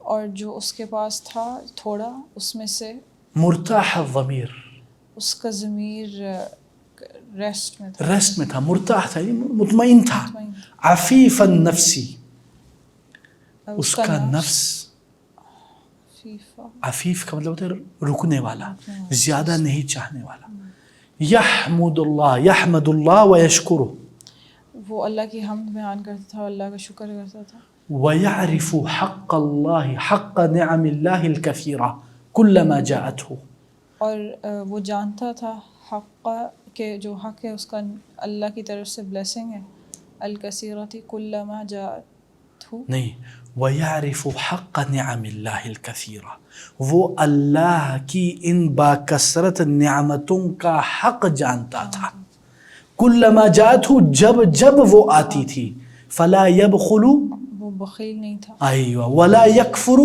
اور جو اس کے پاس تھا تھوڑا اس میں سے مرتاح الضمیر اس کا ضمیر ریسٹ میں تھا. مرتاح تھا مطمئن تھا. عفیف النفس اس کا نفس عفیف کا مطلب ہوتا ہے رکنے والا زیادہ نہیں چاہنے والا. یحمد اللہ ویشکرہ وہ اللہ کی حمد بیان کرتا تھا اللہ کا شکر کرتا تھا. ویعرف حق اللہ حق نعم اللہ الکثیرہ کلما جاءتہ اور وہ جانتا تھا حق کہ جو حق ہے اس کا اللہ کی طرف سے بلیسنگ ہے الکثیرہ کلما جاءت نہیں، وَيَعْرِفُ حَقَّ نِعَمِ اللَّهِ الْكَثِيرَ، وہ اللہ کی ان باکثرت نعمتوں کا حق جانتا تھا. کلما جات ہو، جب جب وہ آتی تھی، فلا يبخل، وہ بخیل نہیں تھا، ایوہ، ولا یکفر،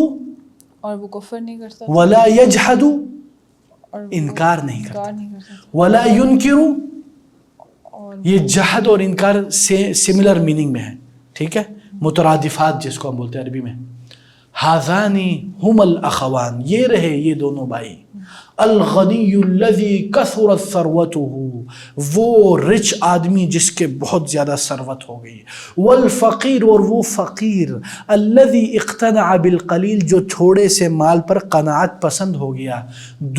اور وہ کفر نہیں کرتا تھا، ولا یجحد، اور وہ انکار نہیں کرتا، انکار نہیں کرتا تھا، ولا ینکر، اور یہ جہد اور انکار سملر میننگ میں ہے، ٹھیک ہے، مترادفات جس کو ہم بولتے ہیں عربی میں. ہاذانی ہم الاخوان، یہ رہے یہ دونوں بھائی. الغنی الذی کثرت ثروتہ، وہ رچ آدمی جس کے بہت زیادہ ثروت ہو گئی. والفقیر، اور وہ فقیر. الذی اقتنع بالقلیل، جو تھوڑے سے مال پر قناعت پسند ہو گیا.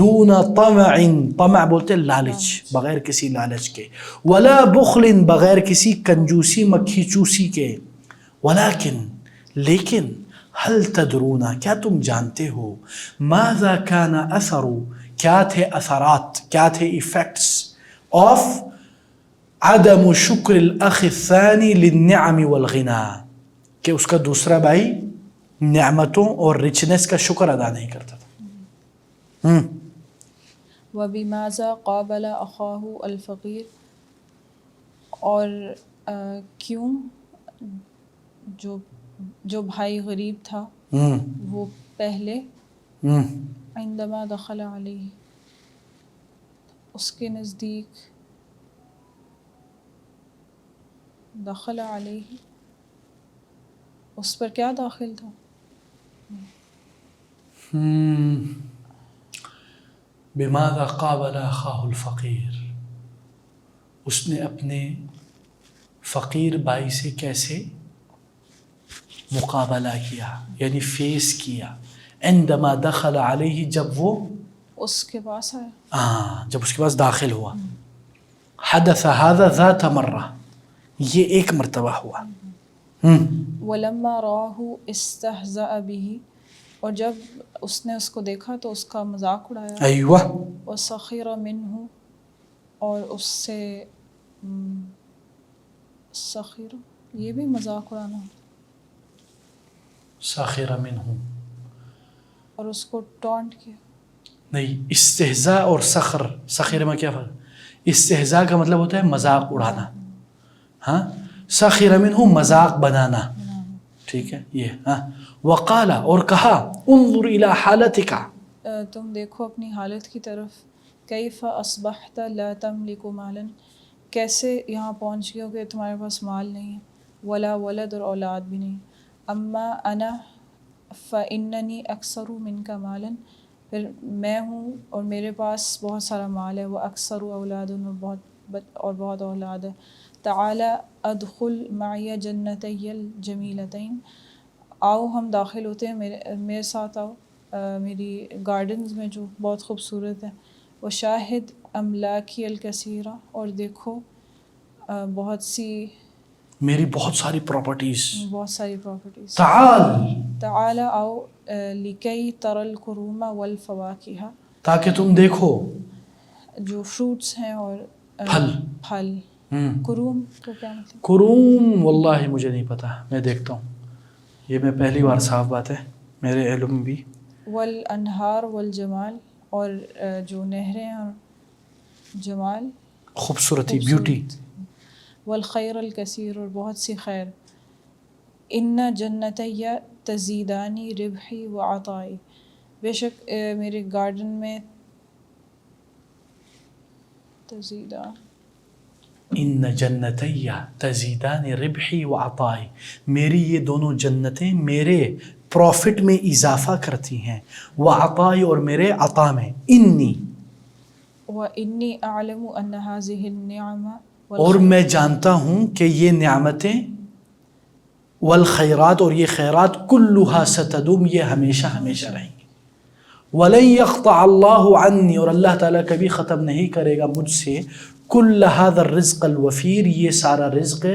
دون طمع، طمع بولتے لالچ، بغیر کسی لالچ کے. ولا بخل، بغیر کسی کنجوسی مکھی چوسی کے. ولیکن، لیکن، هل تدرون، کیا تم جانتے ہو، ماذا کان اثر، کیا تھے اثرات، کیا تھے ایفیکٹس آف عدم شکر الاخ الثانی للنعم والغنا، کہ اس کا دوسرا بھائی نعمتوں اور رچنس کا شکر ادا نہیں کرتا تھا. وبماذا قابل اخاہ الفقیر، اور کیوں جو بھائی غریب تھا وہ پہلے عندما دخل علیہ، اس کے نزدیک، دخل علیہ، اس پر کیا داخل تھا؟ بماذا قابل اخاہ الفقیر، اس نے اپنے فقیر بھائی سے کیسے مقابلہ کیا، یعنی فیس کیا. عندما دخل علیہ، جب وہ اس کے پاس آیا، جب اس کے پاس داخل ہوا. حدث هذا ذات مرہ، یہ ایک مرتبہ ہوا. ولما راہ استہزأ به، اور جب اس نے اس کو دیکھا تو اس کا مذاق اڑایا. ایوہ، وسخر منہ، اور اس سے سخر، یہ بھی مذاق اڑانا، سخر منہ، اور اس کو ٹونٹ کیا. نہیں، استہزاء اور سخر، سخر میں کیا فرق؟ استہزاء کا مطلب ہوتا ہے مذاق اڑانا، ہاں، سخر منہ مذاق بنانا، ٹھیک ہے یہ. ہاں، وقال، اور کہا، انظر الی حالتک، تم دیکھو اپنی حالت کی طرف. کیف اصبحت لا تملک مالا، کیسے یہاں پہنچ گئے ہو کہ تمہارے پاس مال نہیں ہے، ولا ولد، اور اولاد بھی نہیں. اما انا فاننی اکثر منک مالا، پھر میں ہوں اور میرے پاس بہت سارا مال ہے. وہ اکثر اولاد، اور بہت اولاد ہے. تعالی ادخل معی جنتی الجمیلتین، آؤ ہم داخل ہوتے ہیں، میرے ساتھ آؤ میری گارڈنز میں جو بہت خوبصورت ہے. وشاہد املاکی الکثیرہ، اور دیکھو بہت سی، میری بہت ساری پراپرٹیز. بہت ساری پراپرٹیز. تعال، آؤ لکی تر الکروم والفواکہ، تاکہ تم دیکھو جو فروٹس ہیں اور پھل. کروم کو کیا مطلب؟ کروم واللہ مجھے نہیں پتا، میں دیکھتا ہوں، یہ میں پہلی بار، صاف بات ہے میرے علم بھی. والانہار والجمال، اور جو نہریں اور جمال، خوبصورتی، بیوٹی. والخیر الکثیر، اور بہت سی خیر. ان جنتی تزیدانی ربحی و عطائی، بے شک میرے گارڈن میں تزیدان، ان جنتی تزیدان ربحی و عطائی، میری یہ دونوں جنتیں میرے پروفٹ میں اضافہ کرتی ہیں، و عطائی، اور میرے عطا میں. انی، وانی اعلم ان هذه النعم، اور میں جانتا ہوں کہ یہ نعمتیں، والخیرات، اور یہ خیرات، کلھا ستدوم، یہ ہمیشہ ہمیشہ رہیں گی. ولن یقطع اللہ عنی، اور اللہ تعالیٰ کبھی ختم نہیں کرے گا مجھ سے، کل ھذا الرزق الوفیر، یہ سارا رزق،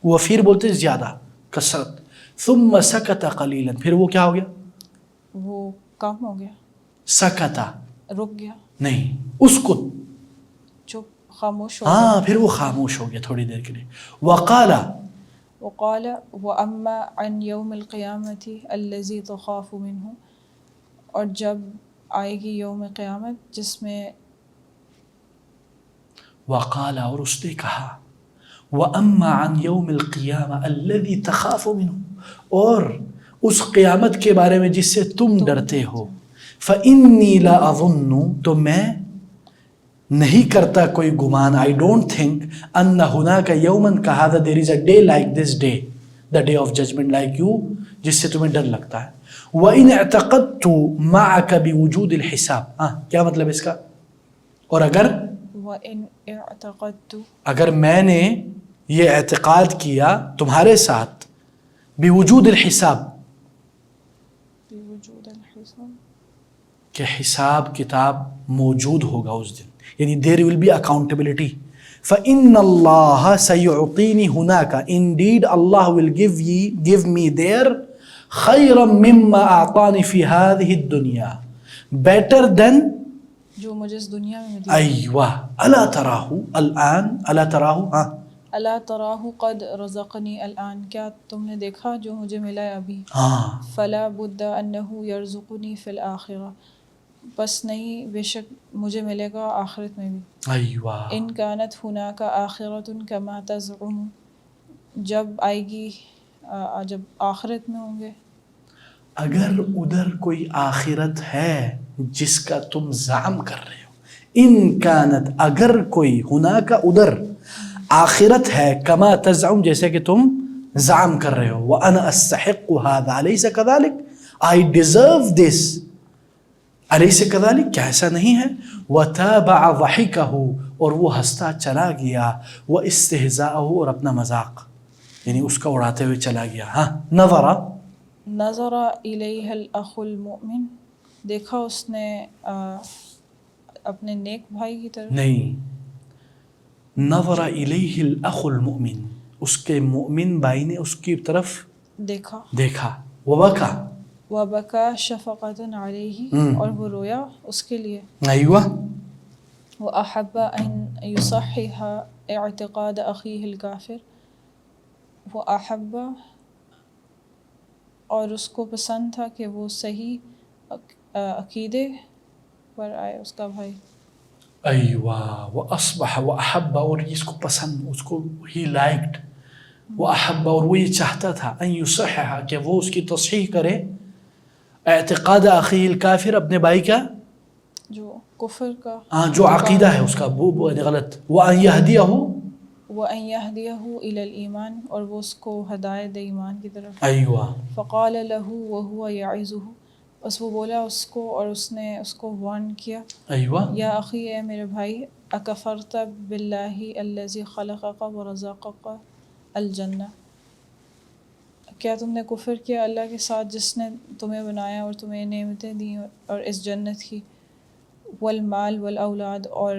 وفیر بولتے زیادہ، کثرت. ثم سکت قلیلا، پھر وہ کیا ہو گیا؟ وہ کم ہو گیا، سکتا، رک گیا، نہیں، اسکت، چپ، خاموش ہو گیا. ہاں، پھر وہ خاموش ہو گیا تھوڑی دیر کے لیے. وقال، وقال وأما عن يوم القيامة الذي تخاف منه، اور جب آئے گی یوم قیامت جس میں وقال، اور اس نے کہا، وَأَمَّا عَنْ يَوْمِ الْقِيَامَةِ الَّذِي تَخَافُ مِنْهُ، اور اس قیامت کے بارے میں جس سے تم ڈرتے ہو، فَإِنِّي لَا أَظُنُّ، تو میں نہیں کرتا کوئی گمان، I don't think أَنَّ هُنَاكَ يَوْمًا كَهَذَا، there is a day like this day, the day of judgment like you، جس سے تمہیں ڈر لگتا ہے۔ وَإِنْ اعْتَقَدْتُ مَعَكَ بِوُجُودِ الْحِسَابِ، کیا مطلب اس کا؟ اور وَإِنْ اعْتَقَدْتُ، اگر میں نے یہ اعتقاد کیا تمہارے ساتھ، بوجود الحساب، بوجود الحساب، کہ حساب کتاب موجود ہوگا اس دن، یعنی there will be accountability۔ فَإِنَّ اللَّهَ سَيُعْطِينِ هُنَاكَ، indeed Allah will give me there خَيْرًا مِمَّا أَعْطَانِ فِي هَذِهِ الدُّنْيَا، better than، جو مجھے اس دنیا میں ملی۔ ایوہ، أَلَا تَرَاهُ الآن، أَلَا تَرَاهُ، أَلَا تَرَاهُ قَدْ رَزَقَنِي الآن، کیا تم نے دیکھا جو مجھے ملا ہے ابھی؟ فَلَا بُدَّ أَنَّهُ يَرْزُقُنِي فِي الْآخِرَةِ، بس نہیں بے شک مجھے ملے گا آخرت میں بھی۔ ایوہ، إِن كَانَتْ هُنَاكَ آخِرَةٌ كَمَا تَزْعُمُ، جب آئے گی جب آخرت میں ہوں گے، اگر ادھر کوئی آخرت ہے جس کا تم زعم کر رہے ہو، ان کانت، اگر کوئی، ہونا کا ادھر آخرت ہے، کما تزعم، جیسے کہ تم زعم کر رہے ہو، وَأَنَا أَسْتَحِقُّ هَذَا أَلَيْسَ كَذَلِكَ، I deserve this، أَلَيْسَ كَذَلِكَ، کیا ایسا نہیں ہے؟ وَتَابَعَ ضَحِكَهُ، اور وہ ہنستا چلا گیا، وَإِسْتِهْزَاءَهُ، اور اپنا مذاق، یعنی اس کا اڑاتے ہوئے چلا گیا۔ ہاں، نظر الیہ الاخ المؤمن، دیکھا اس نے اپنے نیک بھائی کی طرف، نہیں، نظر الیہ الاخ المؤمن، اس کے مؤمن بھائی نے اس کی طرف دیکھا، وبکا، وبکا شفقۃ علیہ، اور وہ رویا اس کے لیے، ایوہ، واحب ان یصحح اعتقاد اخیہ الکافر، واحب، اور اس کو پسند تھا کہ وہ صحیح عقیدے پر آئے اس کا بھائی، ایوہ، واصبح، واحب، اور اس کو پسند، اس کو ہی لائکڈ، واحب، اور وہ یہ چاہتا تھا، ان یصحح، کہ وہ اس کی تصحیح کرے، اعتقاد اخیہ الکافر، اپنے بھائی کا جو کفر کا، جو عقیدہ ہے اس کا، وہ غلط، وان یہدیہ، وَأَن يَهْدِيَهُ إِلَى الْإِيمَانِ، اور وہ اس کو ہدایت دے ایمان کی طرف، ایوہ، فقال له وهو يعظه، بس وہ بولا اس کو اور اس نے اس کو وارن کیا، ایوہ، یا اخی، اے میرے بھائی، اکفرت باللہ الذی خلقک ورزقک الجنہ، کیا تم نے کفر کیا اللہ کے ساتھ جس نے تمہیں بنایا اور تمہیں نعمتیں دیں اور اس جنت کی، والمال والاولاد، اور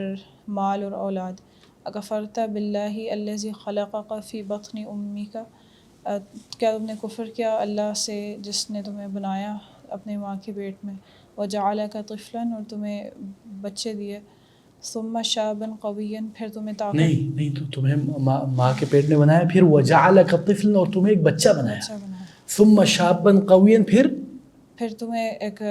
مال اور اولاد، اکفرت باللہ الذی خلقک فی بطن امیک، کیا تم نے کفر کیا اللہ سے جس نے تمہیں بنایا اپنے ماں کے پیٹ میں، وجعلک طفلا، اور تمہیں بچے دیے، ثم شابا قویا، پھر تمہیں طاقت، نہیں تو تمہیں ماں کے پیٹ میں بنایا، پھر وجعلک طفلا، اور تمہیں ایک بچہ بنایا، ثم شابا قویا، پھر تمہیں ایک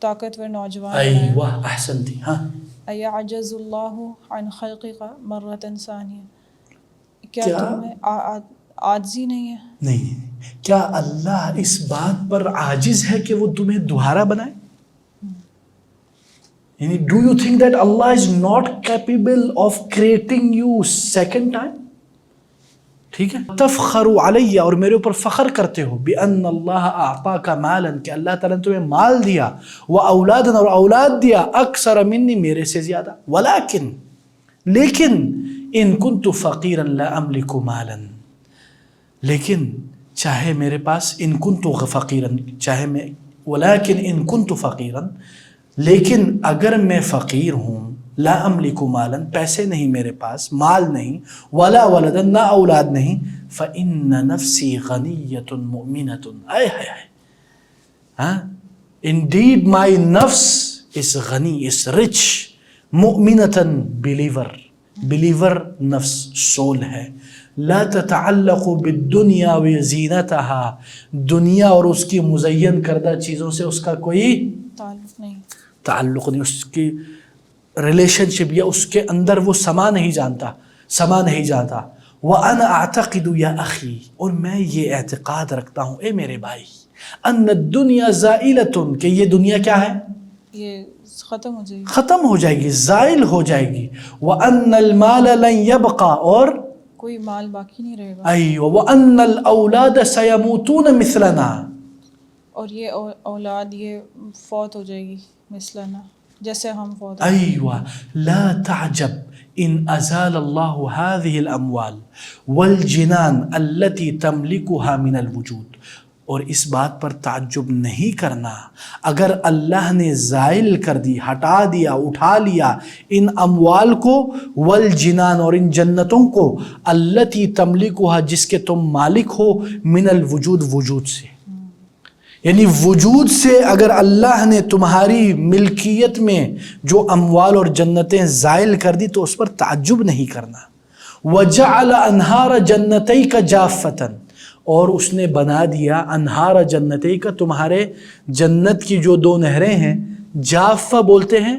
طاقتور نوجوان ایوہ، بنایا، احسنتی، ہاں، ایعجز اللہ عن خلقک مرۃ ثانیہ، کیا تمہیں عاجزی نہیں ہے؟ نہیں، کیا اللہ اس بات پر عاجز ہے کہ وہ تمہیں دوبارہ بنائے؟ یعنی do you think that Allah is not capable of creating you second time? ٹھیک ہے، تفخروا علیہ، اور میرے اوپر فخر کرتے ہو، بأن اللہ اعطاک مالا، کہ اللہ تعالیٰ نے تمہیں مال دیا، واولادا، اور اولاد دیا، اکثر منی، میرے سے زیادہ، ولیکن، لیکن، ان کنت فقیرا لا املک مالا، لیکن چاہے میرے پاس، ان کنت فقیرا، چاہے میں، ولیکن ان کنت فقیرا، لیکن اگر میں فقیر ہوں، لا املک مالا، پیسے نہیں میرے پاس، مال نہیں، ولا ولدا، نہ اولاد نہیں، فإن نفسی غنیۃ مؤمنۃ، اے ہائے، indeed my nafs is Ghani, is rich، مؤمنۃ، believer، believer نفس سول ہے. لا تتعلق بالدنیا وزینتها، دنیا اور اس کی مزین کردہ چیزوں سے اس کا کوئی تعلق نہیں، تعلق نہیں، اس کی ریلیشن شپ یا اس کے اندر وہ سما نہیں جاتا. وَأَنَا أَعْتَقِدُ يَا أَخِي، اور میں یہ اعتقاد رکھتا ہوں اے میرے بھائی، أَنَّ الدُّنْيَا زَائِلَةٌ، کہ یہ دنیا کیا ہے؟ یہ ختم ہو جائے گی، ختم ہو جائے گی، زائل ہو جائے گی. وَأَنَّ الْمَالَ لَنْ يَبْقَى، اور کوئی مال باقی نہیں رہے گا. ایوہ وَأَنَّ الْأَوْلَادَ سَيَمُوتُونَ مِثْلَنَا، اور یہ اولاد یہ فوت ہو جائے گی مثلنا، جیسے ہم فوت. ایوہ لا تعجب ان ازال اللہ هذه الاموال والجنان التي تملكها من الوجود، اور اس بات پر تعجب نہیں کرنا اگر اللہ نے زائل کر دی، ہٹا دیا، اٹھا لیا ان اموال کو، والجنان اور ان جنتوں کو، التي تملكها جس کے تم مالک ہو، من الوجود وجود سے، یعنی وجود سے اگر اللہ نے تمہاری ملکیت میں جو اموال اور جنتیں زائل کر دی تو اس پر تعجب نہیں کرنا. وَجَعَلَ أَنْهَارَ جَنَّتَيْكَ جَافَّةً، اور اس نے بنا دیا انہار جنتی کا، تمہارے جنت کی جو دو نہریں ہیں، جافہ بولتے ہیں،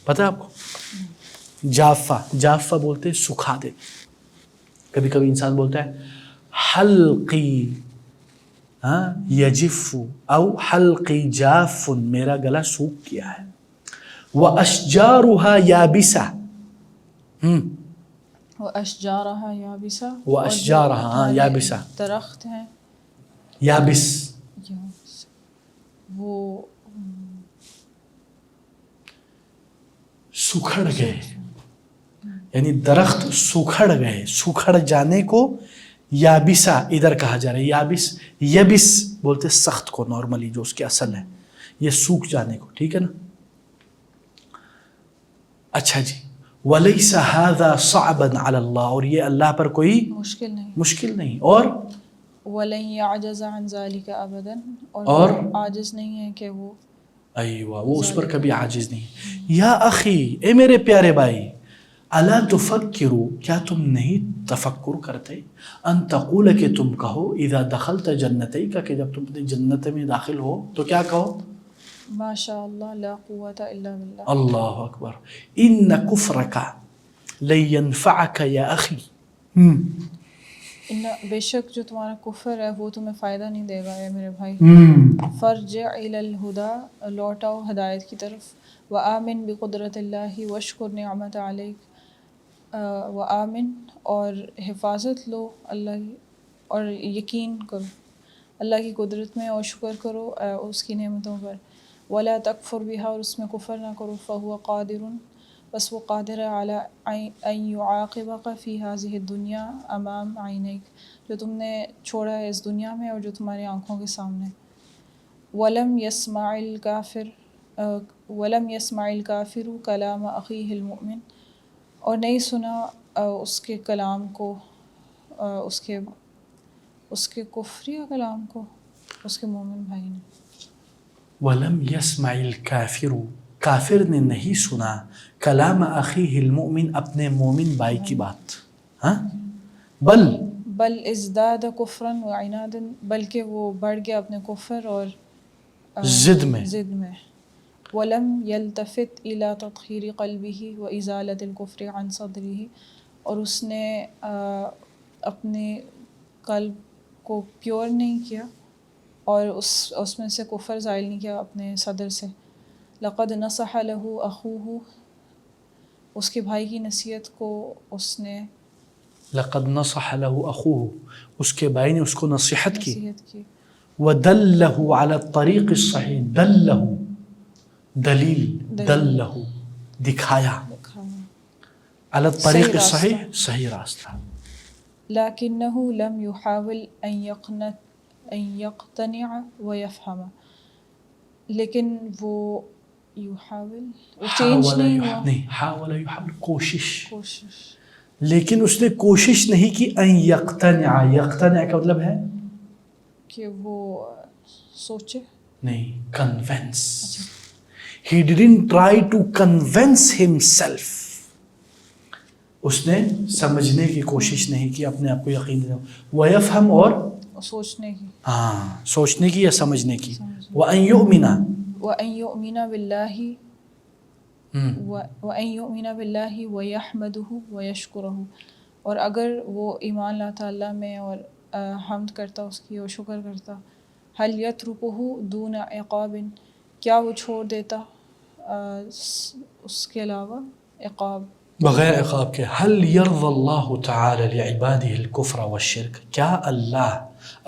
پتہ ہے آپ کو؟ جافہ بولتے ہیں سکھا دے. کبھی کبھی انسان بولتا ہے حلقی یجف او حلقی جاف، میرا گلا سوکھ گیا ہے. واشجارها یابسہ، واشجارها یابسہ، واشجارها یابسہ، درخت ہیں یابس، وہ سکھڑ گئے، یعنی درخت سکھڑ گئے، سکھڑ جانے کو یابسہ ادھر کہا جا رہا ہے. یابس، یبس بولتے سخت کو نارملی، جو اس کے اصل ہے، یہ سوکھ جانے کو، ٹھیک ہے نا. اچھا جی، وَلَيْسَ هَذَا صَعْبًا عَلَى اللَّهِ، اور یہ اللہ پر کوئی مشکل نہیں. اور وَلَنْ يَعْجَزَ عَنْ ذَلِكَ أَبَدًا، اور عاجز نہیں ہے کہ وہ، ایوہ وہ اس پر کبھی عاجز نہیں. یا اخی، اے میرے پیارے بھائی، الا تفکروا، کیا تم نہیں تفکر کرتے، ان تقول کہ تم کہو، اذا دخلت جنتیک، کہ جب تم اپنی جنت میں داخل ہو تو کیا کہو؟ ما شاء اللہ لا قوت الا باللہ. اللہ اکبر. ان کفرک لن ینفعک یا اخی، بے شک جو تمہارا کفر ہے وہ تمہیں فائدہ نہیں دے گا اے میرے بھائی. فرجع الی الہدی، لوٹاؤ ہدایت کی طرف. وآمن بقدرت اللہ واشکر نعمت علیک، وآمن اور حفاظت لو اللہ کی، اور یقین کرو اللہ کی قدرت میں، اور شکر کرو اس کی نعمتوں پر. ولا تکفر بها، اور اس میں کفر نہ کرو. فهو قادر، بس وہ قادر ہے، علی ان یعاقبک فی هذه الدنیا امام عینیک، جو تم نے چھوڑا ہے اس دنیا میں اور جو تمہاری آنکھوں کے سامنے. ولم یسمع الکافر کلام اخیہ المؤمن، اور نہیں سنا اس کے کلام کو، اس کے کفری کلام کو، اس کے مومن بھائی نے. ولم یسمع الکافر، کافر نے نہیں سنا، کلام اخیہ المؤمن، اپنے مومن بھائی کی بات. بل ازداد کفرا وعنادا، بلکہ وہ بڑھ گیا اپنے کفر اور ضد میں. ولم یلتفت الی تطہیر قلبہ وازالۃ الکفر عن صدرہ، اور اس نے اپنے قلب کو پیور نہیں کیا اور اس میں سے کفر زائل نہیں کیا اپنے صدر سے. لقد نصح له اخوہ، اس کے بھائی کی نصیحت کو اس نے، لقد نصح له اخوہ، اس کے بھائی نے اس کو نصیحت کی. ودلہ علی الطریق الصحیح، دلہ دلیل، دلہ دکھایا، علی الطریق الصحیح، صحیح راستہ. لیکنہ لم یحاول ان یقتنع ویفہم، لیکن وہ چینج نہیں ہوا، حاول یحاول کوشش، لیکن اس نے کوشش نہیں کی. ان یقتنع، یقتنع کا مطلب ہے کہ وہ سوچے نہیں، convince. He didn't try to convince himself. اس نے سمجھنے کی کوشش نہیں کی، اپنے آپ کو یقین دلانا. وَيَفْهَمْ اور سوچنے کی، ہاں سوچنے کی یا سمجھنے کی. وَأَن يُؤْمِنَ وَأَن يُؤْمِنَ بِاللَّهِ وَأَن يُؤْمِنَ بِاللَّهِ وَيَحْمَدُهُ وَيَشْكُرَهُ، اور اگر وہ ایمان لاتا اللہ میں اور حمد کرتا اس کی اور شکر کرتا. هل يتركه دون عقاب، کیا وہ چھوڑ دیتا اس کے علاوہ عقاب، بغیر عقاب کے. هل يرضى الله تعالی لعباده الكفر والشرك، کیا اللہ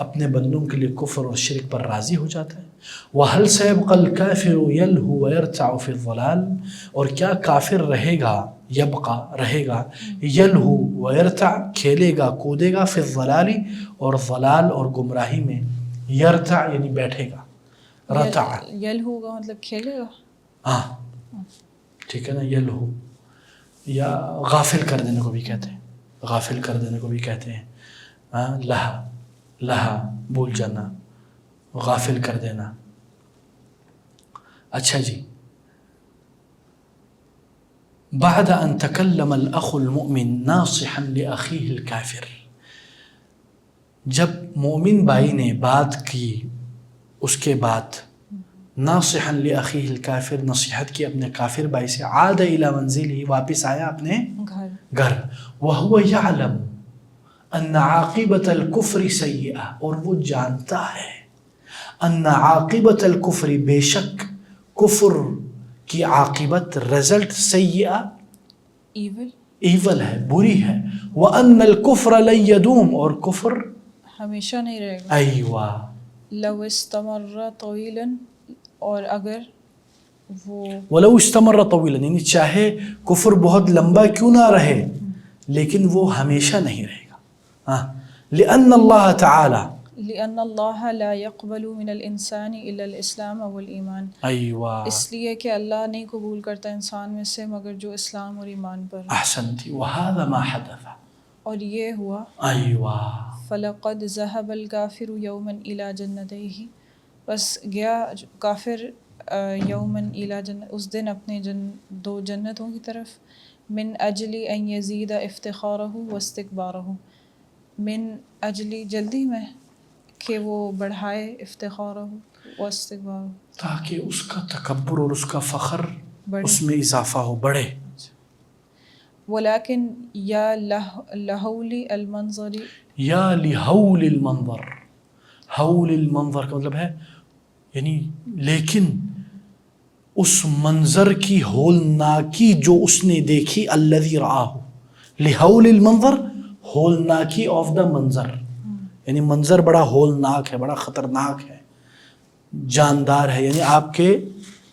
اپنے بندوں کے لیے کفر اور شرک پر راضی ہو جاتا ہے. وَهَلْ سَيَبْقَى الْكَافِرُ يَلْهُ وَيَرْتَعُ فِي الضَّلَالِ، اور کیا کافر رہے گا، یبقى رہے گا، یلہو ویرتع کھیلے گا کودے گا، فی الضلال اور ضلال اور گمراہی میں. یرتع یعنی بیٹھے گا، رتع یلہو کا مطلب کھیلے گا. ہاں ٹھیک ہے نا. یلہو یا غافل کر دینے کو بھی کہتے ہیں، غافل کر دینے کو بھی کہتے ہیں. لہا لہا بھول جانا، غافل کر دینا. اچھا جی. بعد ان تکلم الاخ المؤمن ناصحا لاخیہ الکافر، جب مومن بھائی نے بات کی اس کے بعد ناصحا لاخیہ الکافر، نصیحت کی اپنے کافر بھائی سے. عاد الى منزلہ، واپس آیا اپنے گھر. وهو يعلم ان عاقبۃ الکفر سیئہ، اور وہ جانتا ہے ان عاقبۃ الکفر، بے شک کفر کی عاقبت، رزلٹ، سیئہ ایول ہے، بری ہے. وان الکفر لن يدوم، اور کفر ہمیشہ نہیں رہے گا. ایوہ لو استمر طویلا، اور اگر وہ ولو استمر طویلا، یعنی چاہے کفر بہت لمبا کیوں نہ رہے لیکن وہ ہمیشہ نہیں رہے گا. لأن اللہ تعالی، لأن اللہ لا يقبل من الانسان الا الاسلام والایمان، ایوہ اس لیے کہ اللہ نہیں قبول کرتا انسان میں سے مگر جو اسلام اور ایمان پر. احسنتی. وہذا ما حدث، اور یہ ہوا. ایوہ فلقد ذهب الکافر یوما الی جنتیہ، بس گیا کافر یوما الی جنت، اس دن اپنے دو جنتوں کی طرف. من اجل ان یزید افتخارہ واستکبارہ، من اجلی جلدی میں کہ وہ بڑھائے افتخارہ واستکبارہ، تاکہ اس کا تکبر اور اس کا فخر اس میں اضافہ ہو، بڑھے. ولیکن یا لہول المنظر، یا لہول المنظر، ہول المنظر کا مطلب ہے یعنی لیکن اس منظر کی ہولناکی جو اس نے دیکھی. الذی رآہ، لہول المنظر، ہولناکی آف دا منظر، یعنی منظر بڑا ہولناک ہے، بڑا خطرناک ہے، جاندار ہے، یعنی آپ کے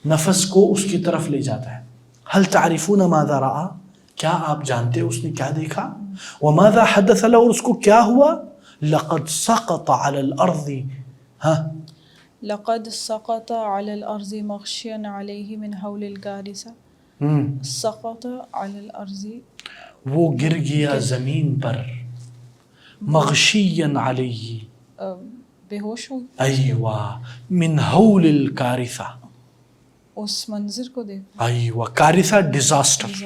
نفس کو اس کی طرف لے جاتا ہے. هل تعرفون ماذا رآ، کیا آپ جانتے اس نے کیا دیکھا. وماذا حدث له، اور اس کو کیا ہوا. لقد سقط على الارض، لقد سقط على الارض مغشیا علیہ من حول الکارثہ. سقط على الارض، وہ گر گیا زمین پر، مغشیا علیہ، بے ہوش ہو، ایوہ من حول الکارثہ، اس منظر کو دیکھ. ایوہ کارثہ ڈیزاسٹر،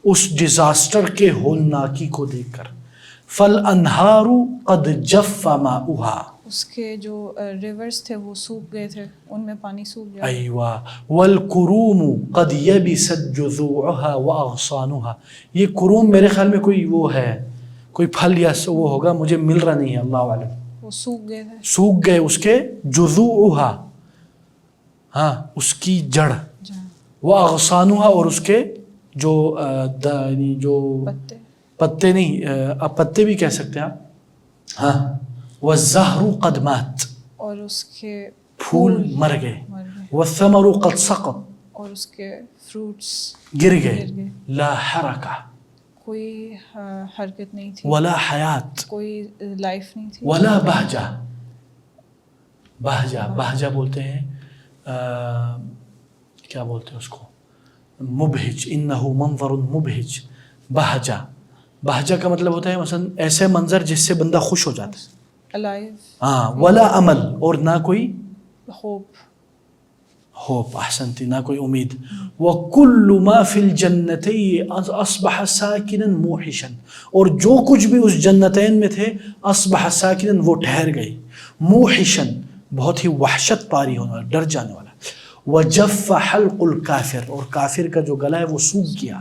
اس ڈیزاسٹر کے ہولناکی کو دیکھ کر. فالانہار قد جف ماؤہا، اس کے جو ریورز تھے وہ سوکھ گئے تھے، ان میں پانی سوکھ گیا. ایوہ والکروم قد یبست جذوعها واغصانها، یہ کروم میرے خیال میں کوئی وہ ہے، کوئی پھل یا وہ ہوگا، مجھے مل رہا نہیں ہے، اللہ عالم. وہ سوکھ گئے تھے، سوکھ گئے اس کے جذوعها، ہاں اس کی جڑ، واغصانها اور اس کے جو یعنی جو پتے نہیں، اب پتے بھی کہہ سکتے ہیں آپ. ہاں والزہر قد مات، اور اس کے پھول مر گئے. والثمر قد سقط، اور اس کے فروٹس گر گئے. لا حرکہ، کوئی حرکت نہیں تھی. ولا حیات، کوئی لائف نہیں تھی. ولا بہجہ، بہجہ، بہجہ بولتے ہیں کیا بولتے ہیں اس کو، مبہج. انہ منظر مبہج، بہجہ. بہجہ کا مطلب ہوتا ہے مثلا ایسے منظر جس سے بندہ خوش ہو جاتا ہے. الائیو. ہاں. ولا عمل، اور نہ کوئی ہوپ، ہوپ، احسنتی، نہ کوئی امید. وَكُلُّ مَا فِي الْجَنَّتَيْنِ أَصْبَحَ سَاكِنًا مُوحِشًا، اور جو کچھ بھی اس جنتین میں تھے، اصبح ساکنن، وہ ٹھہر گئی، موحشن، بہت ہی وحشت پاری ہونے والا، ڈر جانے والا. وَجَفَّ حَلْقُ الْكَافِرِ، اور کافر کا جو گلا ہے وہ سوکھ گیا.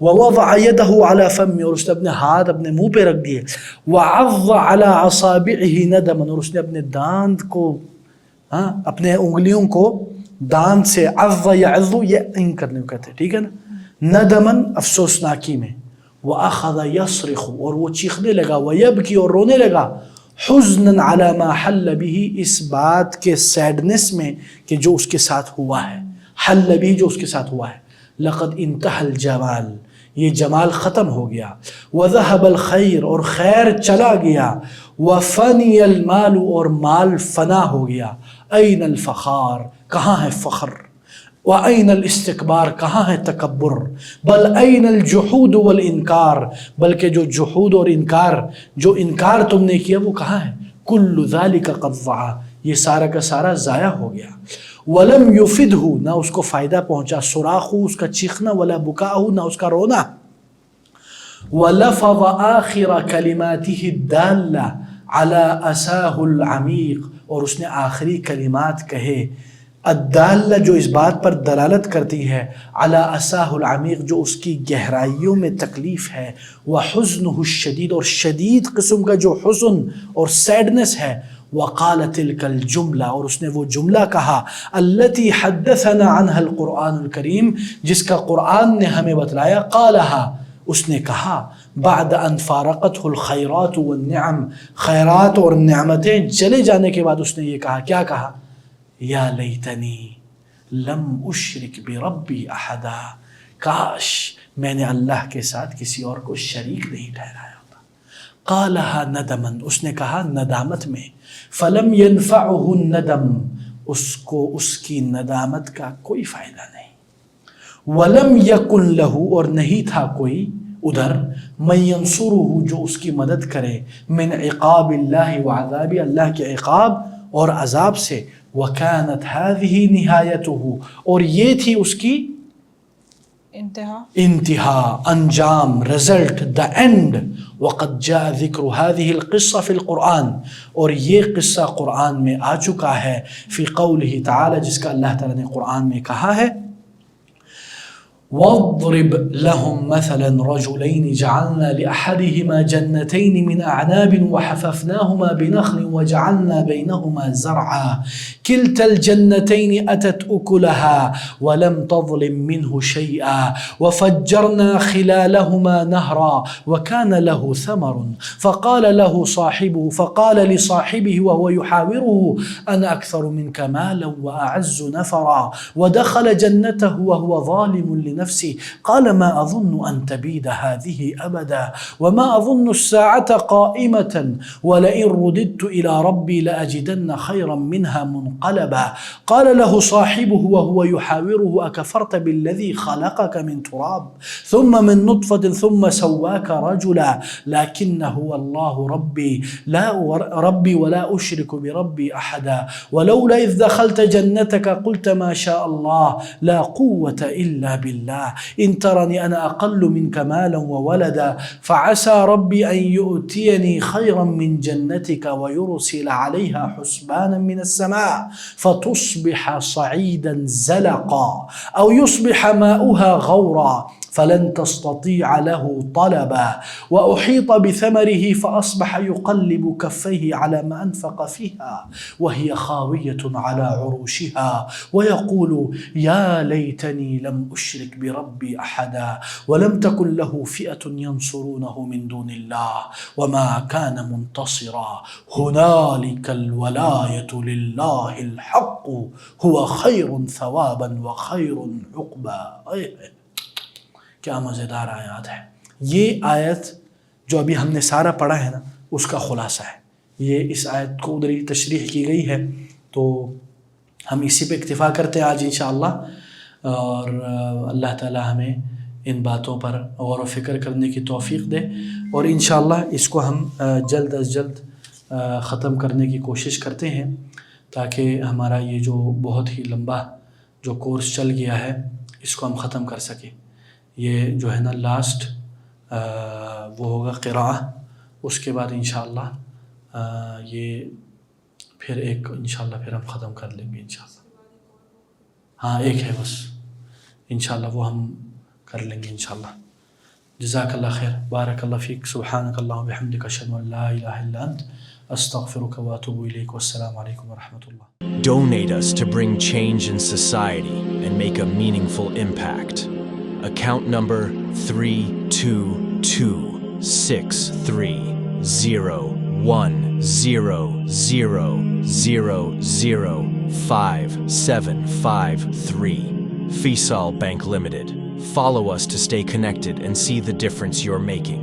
وَوَضَعَ يَدَهُ عَلَى فَمِّهِ، اور اس نے اپنے ہاتھ اپنے منہ پہ رکھ دیے. وَعَضَّ عَلَى أَصَابِعِهِ نَدَمًا، اور اس نے اپنے دانت کو، اپنے انگلیوں کو دانت سے، عض یعض، یہ ان کرنے کو کہتے ہیں، ٹھیک ہے نا، ندمن، افسوسناکی میں. وَأَخَذَ يَصْرِخُ، اور وہ چیخنے لگا، وَيَبْكِي، اور رونے لگا، حُزْنًا عَلَى مَا حَلَّ بِهِ، اس بات کے سیڈنس میں کہ جو اس کے ساتھ ہوا ہے، حَلَّ بِهِ، جو اس کے ساتھ ہوا ہے. لَقَدْ انتهى الْجَمَالِ، یہ جمال ختم ہو گیا. وَذَهَبَ الْخَيْرُ، اور خیر چلا گیا. وَفَنِيَ الْمَالُ، اور مال فنا ہو گیا. أَيْنَ الْفَخَارُ، کہاں ہے فخر. وَأَيْنَ الْإِسْتِكْبَارُ، کہاں ہے تکبر. بل أَيْنَ الْجُحُودُ وَالْإِنْكَارُ، بلکہ جو جحود اور انکار، جو انکار تم نے کیا وہ کہاں ہے. كُلُّ ذَلِكَ قَدْ ضَاعَ، یہ سارا کا سارا ضائع ہو گیا. وَلَمْ يُفِدْهُ، نہ اس کو فائدہ پہنچا، صراخُ، اس کا چیخنا، ولا بکاؤ، نہ اس کا رونا. وَلَفَظَ آخِرَ كَلِمَاتِهِ الدَّالَّةِ عَلَى أَسَاهُ الْعَمِيقِ، اور اس نے آخری کلمات کہے، الدالہ، جو اس بات پر دلالت کرتی ہے، علی اساہ العمیق، جو اس کی گہرائیوں میں تکلیف ہے، وحزنہ الشدید، اور شدید قسم کا جو حزن اور سیڈنس ہے. وقال تلک الجملہ، اور اس نے وہ جملہ کہا، التی حدثنا عنها القرآن الکریم، جس کا قرآن نے ہمیں بتلایا. قالہا، اس نے کہا، بعد ان فارقته الخیرات والنعم، خیرات اور نعمتیں چلے جانے کے بعد اس نے یہ کہا. کیا کہا؟ یا لیتنی لم اشرک بربی احدا، کاش میں نے اللہ کے ساتھ کسی اور کو شریک نہیں ٹھہرایا ہوتا. قالہا ندمن، اس نے کہا ندامت میں. فلم ينفعه الندم، اس کو اس کی ندامت کا کوئی فائدہ نہیں. ولم یکن له، اور نہیں تھا کوئی ادھر، من ینصرہ، جو اس کی مدد کرے، من عقاب اللہ وعذاب، اللہ کے عقاب اور عذاب سے. وَكَانَتْ هَذِهِ نِهَایَتُهُ، اور یہ تھی اس کی انتہا، انجام، رزلٹ، the end. وَقَدْ جَاءَ ذِكْرُ هَذِهِ الْقِصَّةِ فِي الْقُرْآنِ، اور یہ قصہ قرآن میں آ چکا ہے. فی قوله تعالی، جس کا اللہ تعالی نے قرآن میں کہا ہے، وَاضْرِبْ لَهُمْ مَثَلًا رَجُلَيْنِ جَعَلْنَا لِأَحَدِهِمَا جَنَّتَيْنِ مِنْ أَعْنَابٍ وَحَفَفْنَاهُمَا بِنَخْلٍ وَجَعَلْنَا بَيْنَهُمَا زَرْعًا كِلْتَا الْجَنَّتَيْنِ أَتَتْ أُكُلَهَا وَلَمْ تَظْلِمْ مِنْهُ شَيْئًا وَفَجَّرْنَا خِلَالَهُمَا نَهْرًا وَكَانَ لَهُ ثَمَرٌ فَقَالَ لِصَاحِبِهِ وَهُوَ يُحَاوِرُهُ أَنَا أَكْثَرُ مِنْكَ مَالًا وَأَعَزُّ نَفَرًا وَدَخَلَ جَنَّتَهُ وَهُوَ ظَالِمٌ لنفسه قال ما أظن أن تبيد هذه أبدا وما أظن الساعة قائمة ولئن رددت إلى ربي لأجدن خيرا منها منقلبا قال له صاحبه وهو يحاوره أكفرت بالذي خلقك من تراب ثم من نطفة ثم سواك رجلا لكن هو الله ربي ولا أشرك بربي أحدا ولولا إذ دخلت جنتك قلت ما شاء الله لا قوة إلا بالله إن ترني أنا أقل منك مالا وولدا فعسى ربي أن يؤتيني خيرا من جنتك ويرسل عليها حسبانا من السماء فتصبح صعيدا زلقا أو يصبح ماؤها غورا فلن تستطيع له طلبا وأحيط بثمره فأصبح يقلب كفيه على ما أنفق فيها وهي خاوية على عروشها ويقول يا ليتني لم أشرك بربي أحدا ولم تكن له فئة ينصرونه من دون الله وما كان منتصرا هنالك الولاية لله الحق هو خير ثوابا وخير عقبا. کیا مزیدار آیات ہے. یہ آیت جو ابھی ہم نے سارا پڑھا ہے نا، اس کا خلاصہ ہے. یہ اس آیت کو ادھر ہی تشریح کی گئی ہے، تو ہم اسی پہ اکتفا کرتے ہیں آج انشاءاللہ. اور اللہ تعالی ہمیں ان باتوں پر غور و فکر کرنے کی توفیق دے، اور انشاءاللہ اس کو ہم جلد از جلد ختم کرنے کی کوشش کرتے ہیں، تاکہ ہمارا یہ جو بہت ہی لمبا جو کورس چل گیا ہے اس کو ہم ختم کر سکیں. یہ جو ہے نا لاسٹ وہ ہوگا قراءہ، اس کے بعد انشاءاللہ یہ پھر ایک انشاءاللہ پھر ہم ختم کر لیں گے انشاءاللہ. ہاں ایک ہے بس انشاءاللہ وہ ہم کر لیں گے انشاءاللہ. جزاک اللہ خیر، بارک اللہ فیک، سبحانک اللہم وبحمدک، اشہد ان لا الہ الا انت، استغفرک واتوب الیک، والسلام علیکم ورحمۃ اللہ. Donate us to bring change in society and make a meaningful impact. Account number 322630100005753. Faisal Bank Limited. Follow us to stay connected and see the difference you're making.